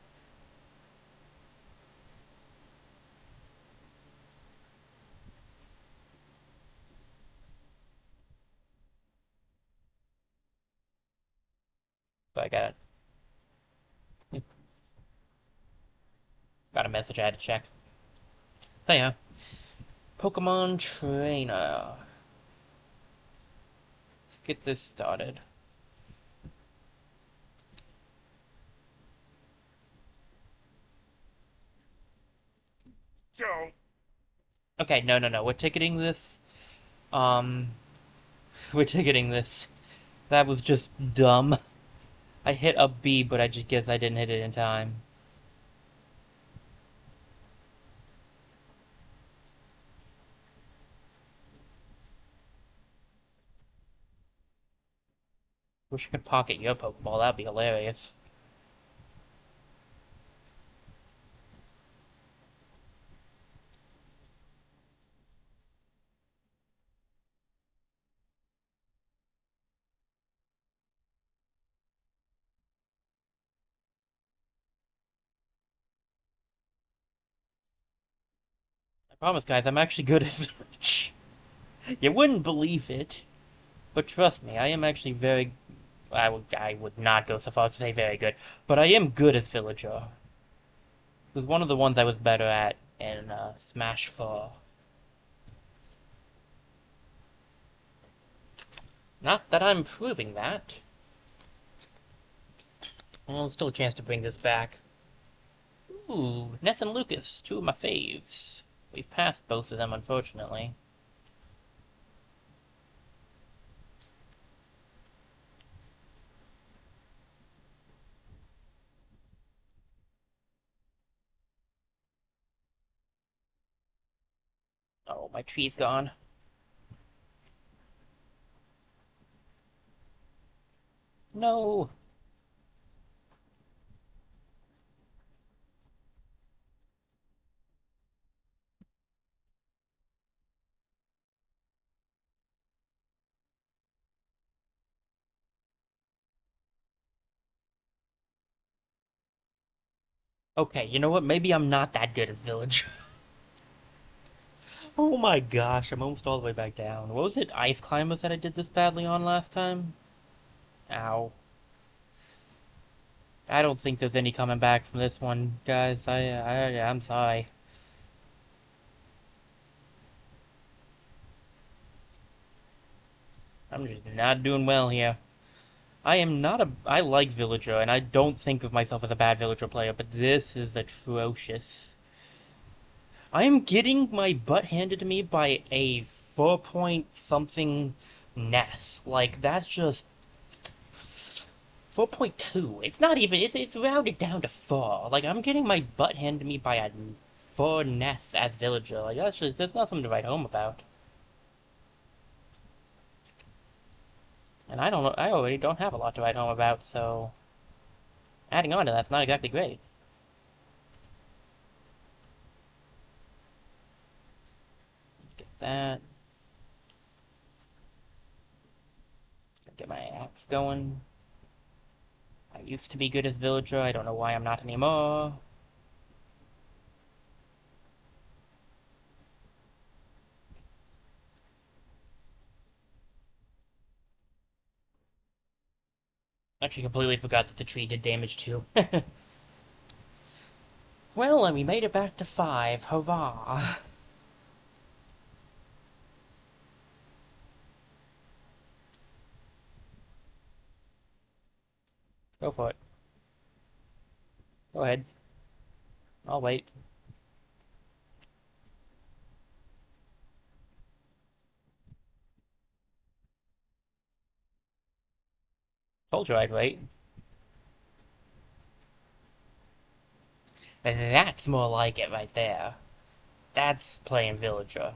But I got a message I had to check. But yeah, Pokemon Trainer. Let's get this started. Go. Okay, no. We're ticketing this. Um, we're ticketing this. That was just dumb. I hit a B, but I just guess I didn't hit it in time. Wish I could pocket your Pokeball. That'd be hilarious. I promise, guys, I'm actually good at Village. You wouldn't believe it, but trust me, I am actually very. I would not go so far as to say very good, but I am good at Villager. It was one of the ones I was better at in Smash 4. Not that I'm proving that. Well, there's still a chance to bring this back. Ooh, Ness and Lucas, two of my faves. We've passed both of them, unfortunately. Oh, my tree's gone. No! Okay, you know what? Maybe I'm not that good at Village. Oh my gosh, I'm almost all the way back down. What was it? Ice Climbers that I did this badly on last time? Ow. I don't think there's any coming back from this one, guys. I'm sorry. I'm just not doing well here. I am not a. I like Villager, and I don't think of myself as a bad Villager player, but this is atrocious. I am getting my butt handed to me by a 4 point something Ness. Like, that's just 4.2. It's not even. It's rounded down to 4. Like, I'm getting my butt handed to me by a 4 Ness as Villager. Like, that's just. That's nothing to write home about. And I don't know. I already don't have a lot to write home about, so adding on to that's not exactly great. Get that. Get my axe going. I used to be good as Villager. I don't know why I'm not anymore. Actually, completely forgot that the tree did damage too. Well, and we made it back to 5. Hurrah! Go for it. Go ahead. I'll wait. Told you I'd wait. That's more like it right there. That's playing Villager.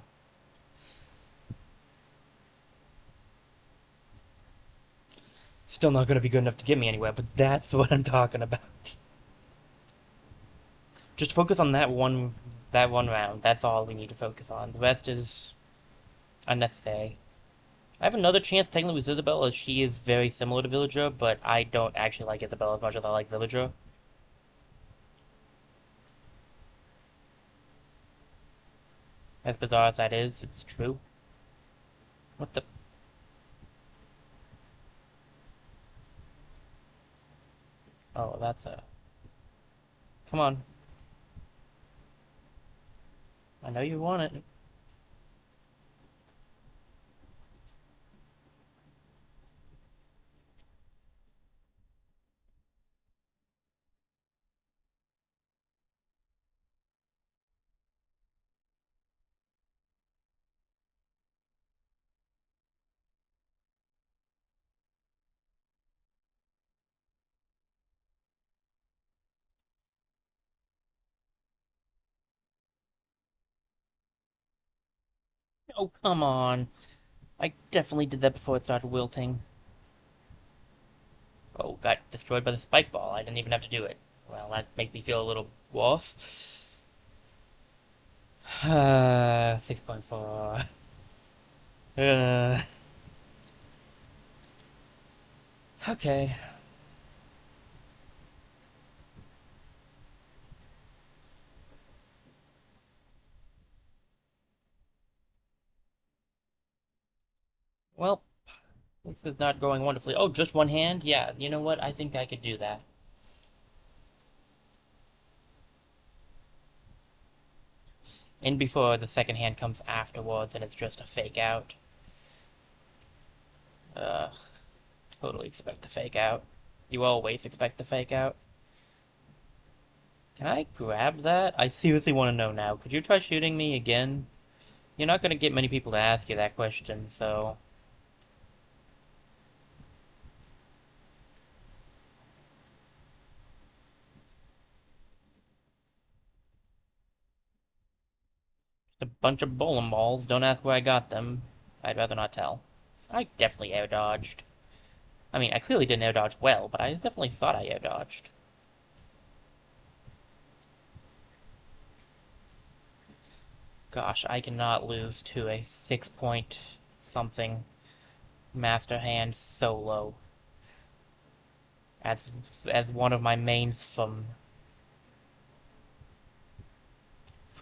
Still not gonna be good enough to get me anywhere, but that's what I'm talking about. Just focus on that one round. That's all we need to focus on. The rest is unnecessary. I have another chance technically with Isabelle, as she is very similar to Villager, but I don't actually like Isabelle as much as I like Villager. As bizarre as that is, it's true. What the? Oh, that's a... Come on. I know you want it. Oh, come on. I definitely did that before it started wilting. Oh, got destroyed by the spike ball. I didn't even have to do it. Well, that makes me feel a little worse. 6.4. Uh, okay. Well, this is not going wonderfully. Oh, just one hand? Yeah, you know what? I think I could do that. And before the second hand comes afterwards and it's just a fake out. Uh, totally expect the fake out. You always expect the fake out. Can I grab that? I seriously want to know now. Could you try shooting me again? You're not going to get many people to ask you that question, so... Just a bunch of bowling balls. Don't ask where I got them. I'd rather not tell. I definitely air dodged. I mean, I clearly didn't air dodge well, but I definitely thought I air dodged. Gosh, I cannot lose to a 6 point something master hand solo as one of my mains from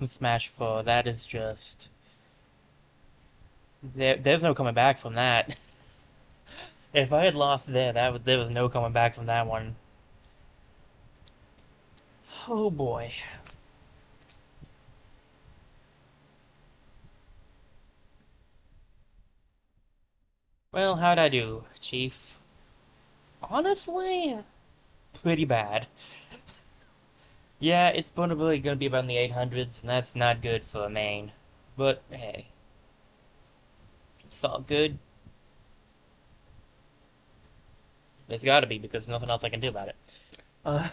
Smash 4. That is just there's no coming back from that. If I had lost there, there was no coming back from that one. Oh boy. Well, how'd I do, Chief? Honestly, pretty bad. Yeah, it's probably gonna be about in the 800s, and that's not good for a main. But hey, it's all good. It's gotta be because there's nothing else I can do about it. Uh,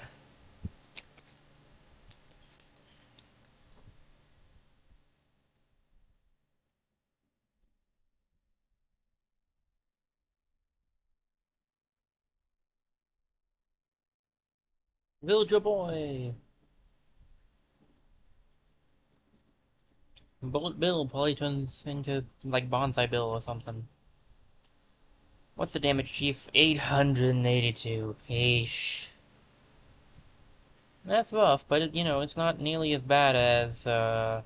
Villager Boy! Bullet Bill probably turns into like Bonsai Bill or something. What's the damage, Chief? 882. Eesh. That's rough, but you know, it's not nearly as bad as 442.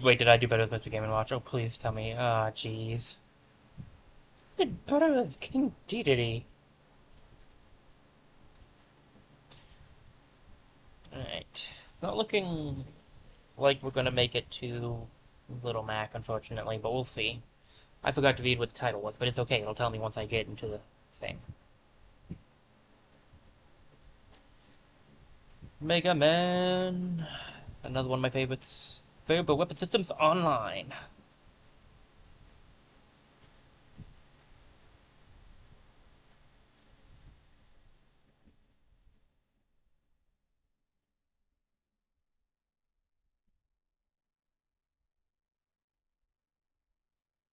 Wait, did I do better with Mr. Game & Watch? Oh, please tell me. Ah, jeez. I did better with King Dedede. Alright. Not looking like we're gonna make it to Little Mac, unfortunately, but we'll see. I forgot to read what the title was, but it's okay. It'll tell me once I get into the thing. Mega Man. Another one of my favorites. Variable Weapon Systems Online.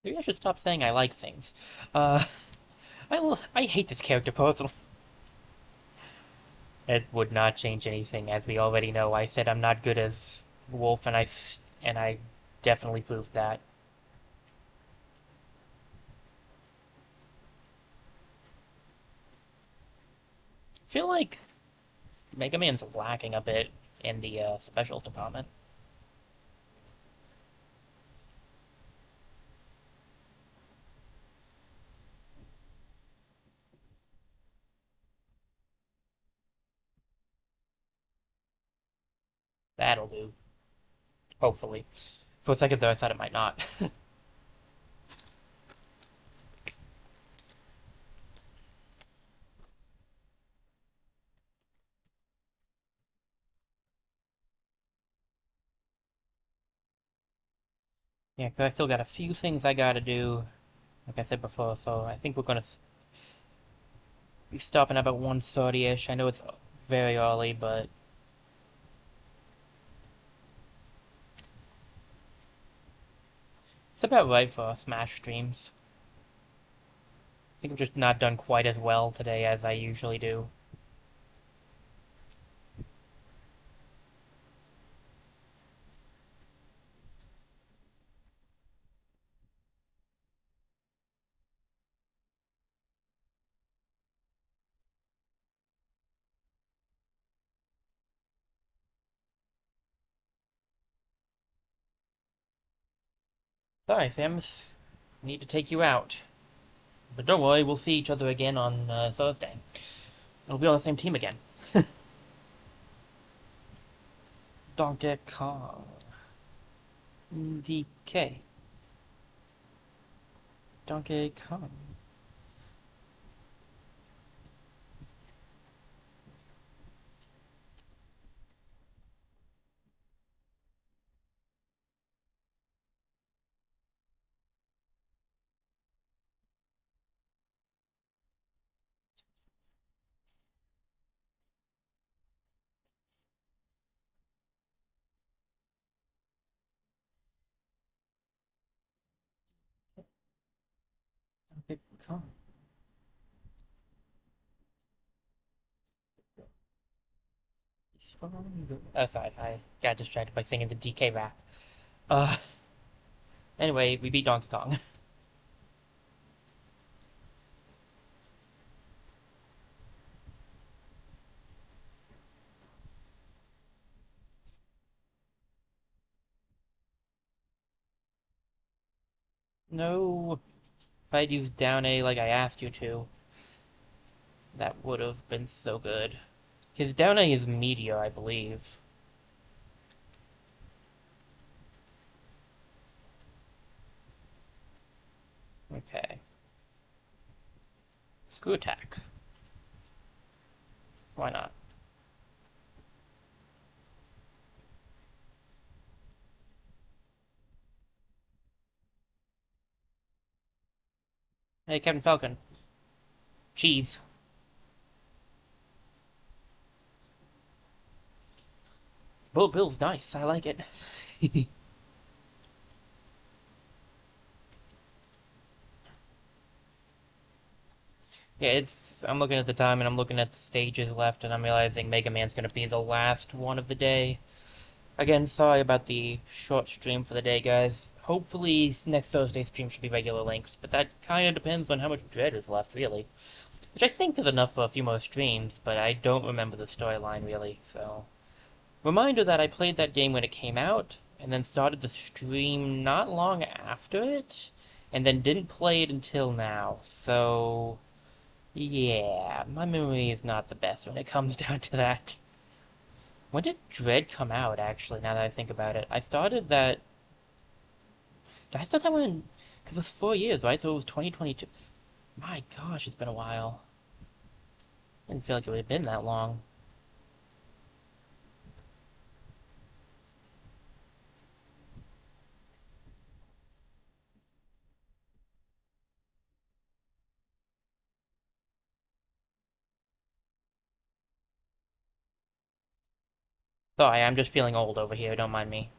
Maybe I should stop saying I like things. Uh, I hate this character personally. It would not change anything, as we already know. I said I'm not good as Wolf, and I definitely proved that. I feel like Mega Man's lacking a bit in the specials department. That'll do. Hopefully. For a second there, I thought it might not. Yeah, because I still got a few things I gotta do, like I said before, so I think we're gonna be stopping about 1:30-ish. I know it's very early, but it's about right for Smash streams. I think I'm just not done quite as well today as I usually do. Sorry, Samus. Need to take you out. But don't worry, we'll see each other again on Thursday. We'll be on the same team again. Donkey Kong. DK. Donkey Kong. Donkey Kong. Oh, sorry, I got distracted by singing the DK rap. Uh, anyway, we beat Donkey Kong. No, if I'd used down A like I asked you to, that would have been so good. His down A is Meteor, I believe. Okay. Screw attack. Why not? Hey, Captain Falcon. Cheese. Bullet Bill's nice. I like it. Yeah, it's. I'm looking at the time and I'm looking at the stages left, and I'm realizing Mega Man's gonna be the last one of the day. Again, sorry about the short stream for the day, guys. Hopefully, next Thursday's stream should be regular lengths, but that kind of depends on how much Dread is left, really. Which I think is enough for a few more streams, but I don't remember the storyline, really, so. Reminder that I played that game when it came out, and then started the stream not long after it, and then didn't play it until now, so. Yeah, my memory is not the best when it comes down to that. When did Dread come out, actually, now that I think about it? I started that. Did I start that one? Because it was 4 years, right? So it was 2022. My gosh, it's been a while. I didn't feel like it would have been that long. Sorry, I'm just feeling old over here, don't mind me.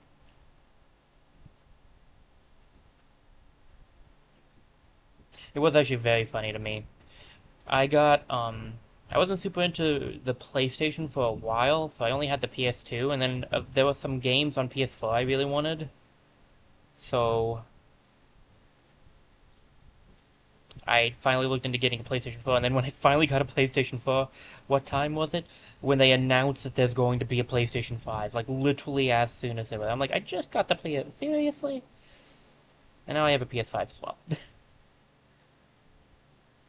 It was actually very funny to me. I wasn't super into the PlayStation for a while, so I only had the PS2, and then there were some games on PS4 I really wanted. So I finally looked into getting a PlayStation 4, and then when I finally got a PlayStation 4, what time was it? When they announced that there's going to be a PlayStation 5, like literally as soon as they were. I'm like, I just got the PS. Seriously? And now I have a PS5 as well.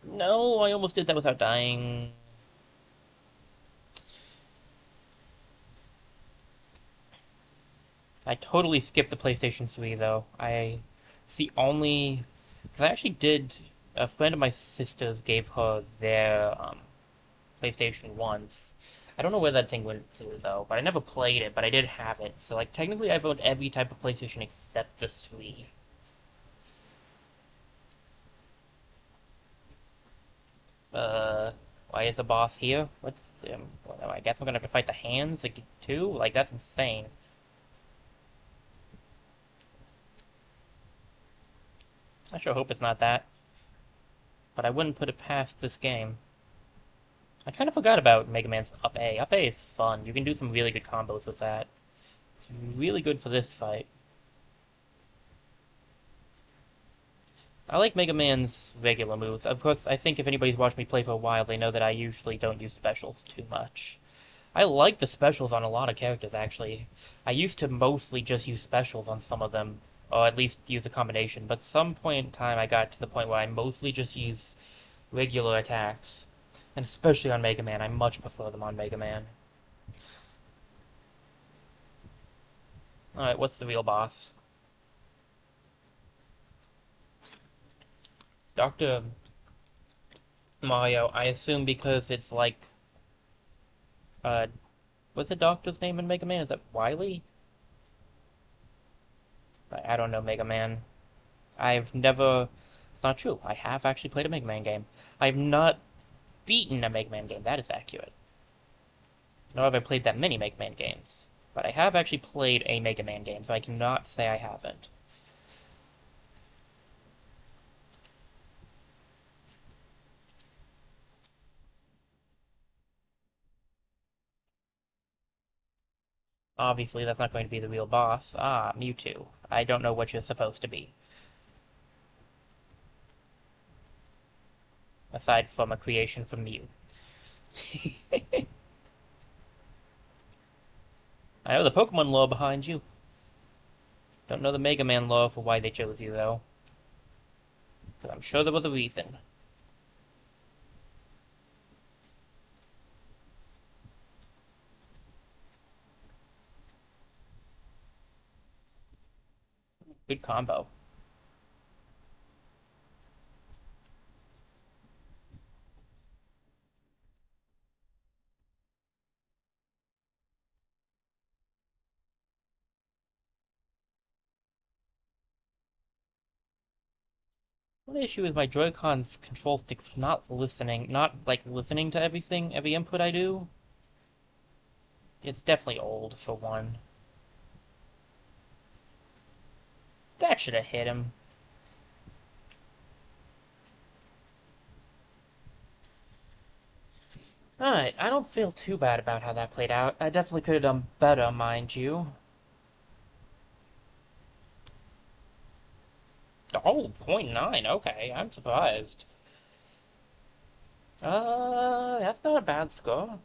No, I almost did that without dying. I totally skipped the PlayStation 3 though. It's the only because I actually did. A friend of my sister's gave her their PlayStation once. I don't know where that thing went to though, but I never played it, but I did have it. So like technically I've owned every type of PlayStation except the 3. Uh, why is the boss here? Well, I guess I'm gonna have to fight the hands like, too? Like that's insane. I sure hope it's not that, but I wouldn't put it past this game. I kind of forgot about Mega Man's Up A. Up A is fun. You can do some really good combos with that. It's really good for this fight. I like Mega Man's regular moves. Of course, I think if anybody's watched me play for a while, they know that I usually don't use specials too much. I like the specials on a lot of characters, actually. I used to mostly just use specials on some of them, or at least use a combination, but some point in time I got to the point where I mostly just use regular attacks. And especially on Mega Man, I much prefer them on Mega Man. Alright, what's the real boss? Dr. Mario, I assume because it's like, uh, what's the doctor's name in Mega Man? Is that Wily? I don't know Mega Man. I've never. It's not true. I have actually played a Mega Man game. I've not beaten a Mega Man game. That is accurate. Nor have I played that many Mega Man games. But I have actually played a Mega Man game, so I cannot say I haven't. Obviously, that's not going to be the real boss. Ah, Mewtwo. I don't know what you're supposed to be. Aside from a creation from Mew. I know the Pokemon lore behind you. Don't know the Mega Man lore for why they chose you, though. But I'm sure there was a reason. Good combo. One issue is my Joy-Con's control sticks not listening, not like listening to everything, every input I do. It's definitely old for one. That should have hit him. Alright, I don't feel too bad about how that played out. I definitely could have done better, mind you. Oh, .9, okay, I'm surprised. That's not a bad score.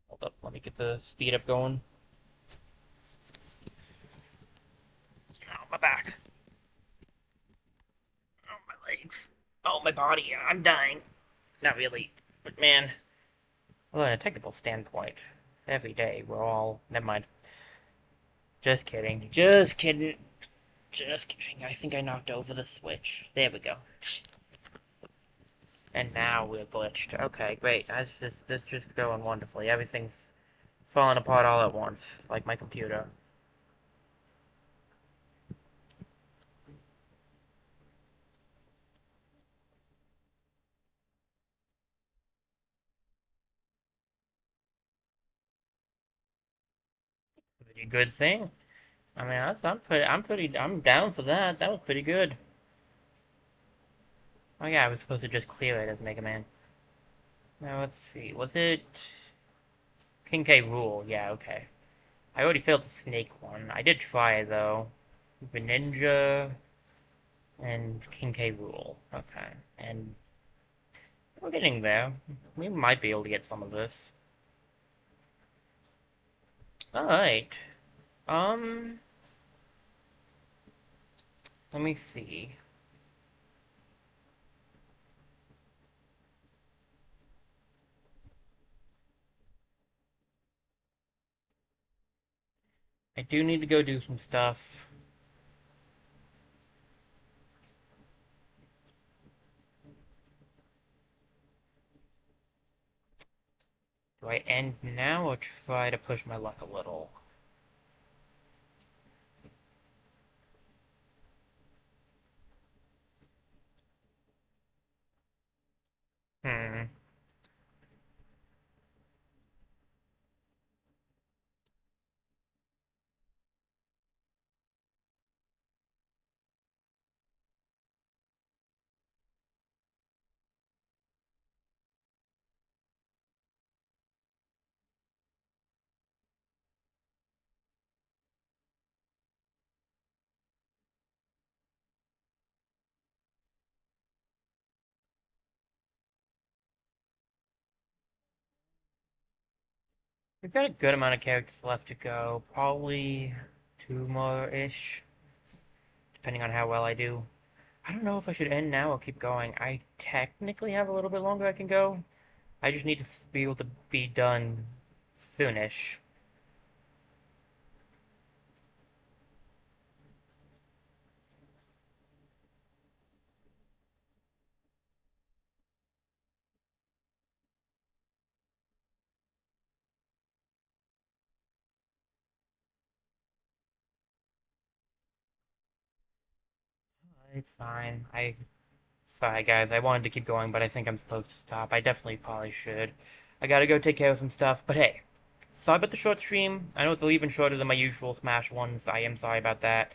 Hold up, let me get the speed up going. Oh, my back. Oh, my legs. Oh, my body. I'm dying. Not really. But man, well, in a technical standpoint, every day we're all. Never mind. Just kidding. Just kidding. Just kidding. I think I knocked over the switch. There we go. And now we're glitched. Okay, great. This just going wonderfully. Everything's falling apart all at once, like my computer. Pretty good thing. I mean, I'm down for that. That was pretty good. Oh yeah, I was supposed to just clear it as Mega Man. Now let's see. Was it King K. Rool? Yeah, okay. I already failed the snake one. I did try though. Greninja and King K. Rool. Okay. And we're getting there. We might be able to get some of this. Alright. Um, let me see. I do need to go do some stuff. Do I end now or try to push my luck a little? Hmm. We've got a good amount of characters left to go. Probably two more-ish, depending on how well I do. I don't know if I should end now or keep going. I technically have a little bit longer I can go. I just need to be able to be done soonish. It's fine. Sorry guys, I wanted to keep going, but I think I'm supposed to stop. I definitely probably should. I gotta go take care of some stuff, but hey, sorry about the short stream. I know it's even shorter than my usual Smash ones. I am sorry about that.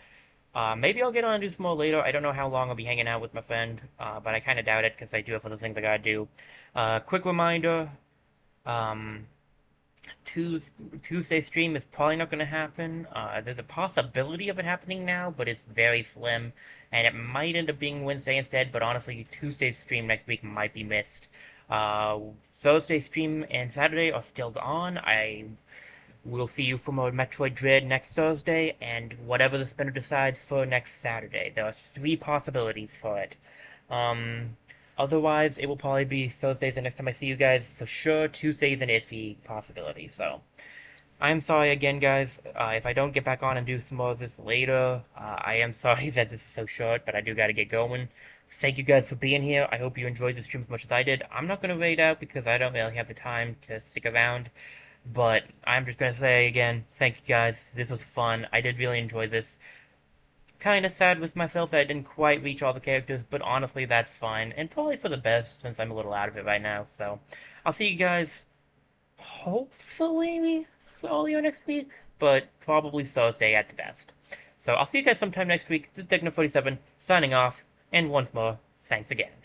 Maybe I'll get on and do some more later. I don't know how long I'll be hanging out with my friend, but I kind of doubt it because I do have other things I gotta do. Quick reminder, um, Tuesday stream is probably not going to happen. There's a possibility of it happening now, but it's very slim, and it might end up being Wednesday instead. But honestly, Tuesday's stream next week might be missed. Uh, Thursday stream and Saturday are still on. I will see you for more Metroid Dread next Thursday, and whatever the spinner decides for next Saturday. There are three possibilities for it. Um, Otherwise, it will probably be Thursdays the next time I see you guys for sure. Tuesday's an iffy possibility. So I'm sorry again, guys. If I don't get back on and do some more of this later, I am sorry that this is so short, but I do got to get going. Thank you guys for being here. I hope you enjoyed the stream as much as I did. I'm not going to raid out because I don't really have the time to stick around, but I'm just going to say again, thank you guys. This was fun. I did really enjoy this. Kind of sad with myself that I didn't quite reach all the characters, but honestly, that's fine, and probably for the best since I'm a little out of it right now. So, I'll see you guys hopefully earlier next week, but probably Thursday at the best. So, I'll see you guys sometime next week. This is Digna47 signing off, and once more, thanks again.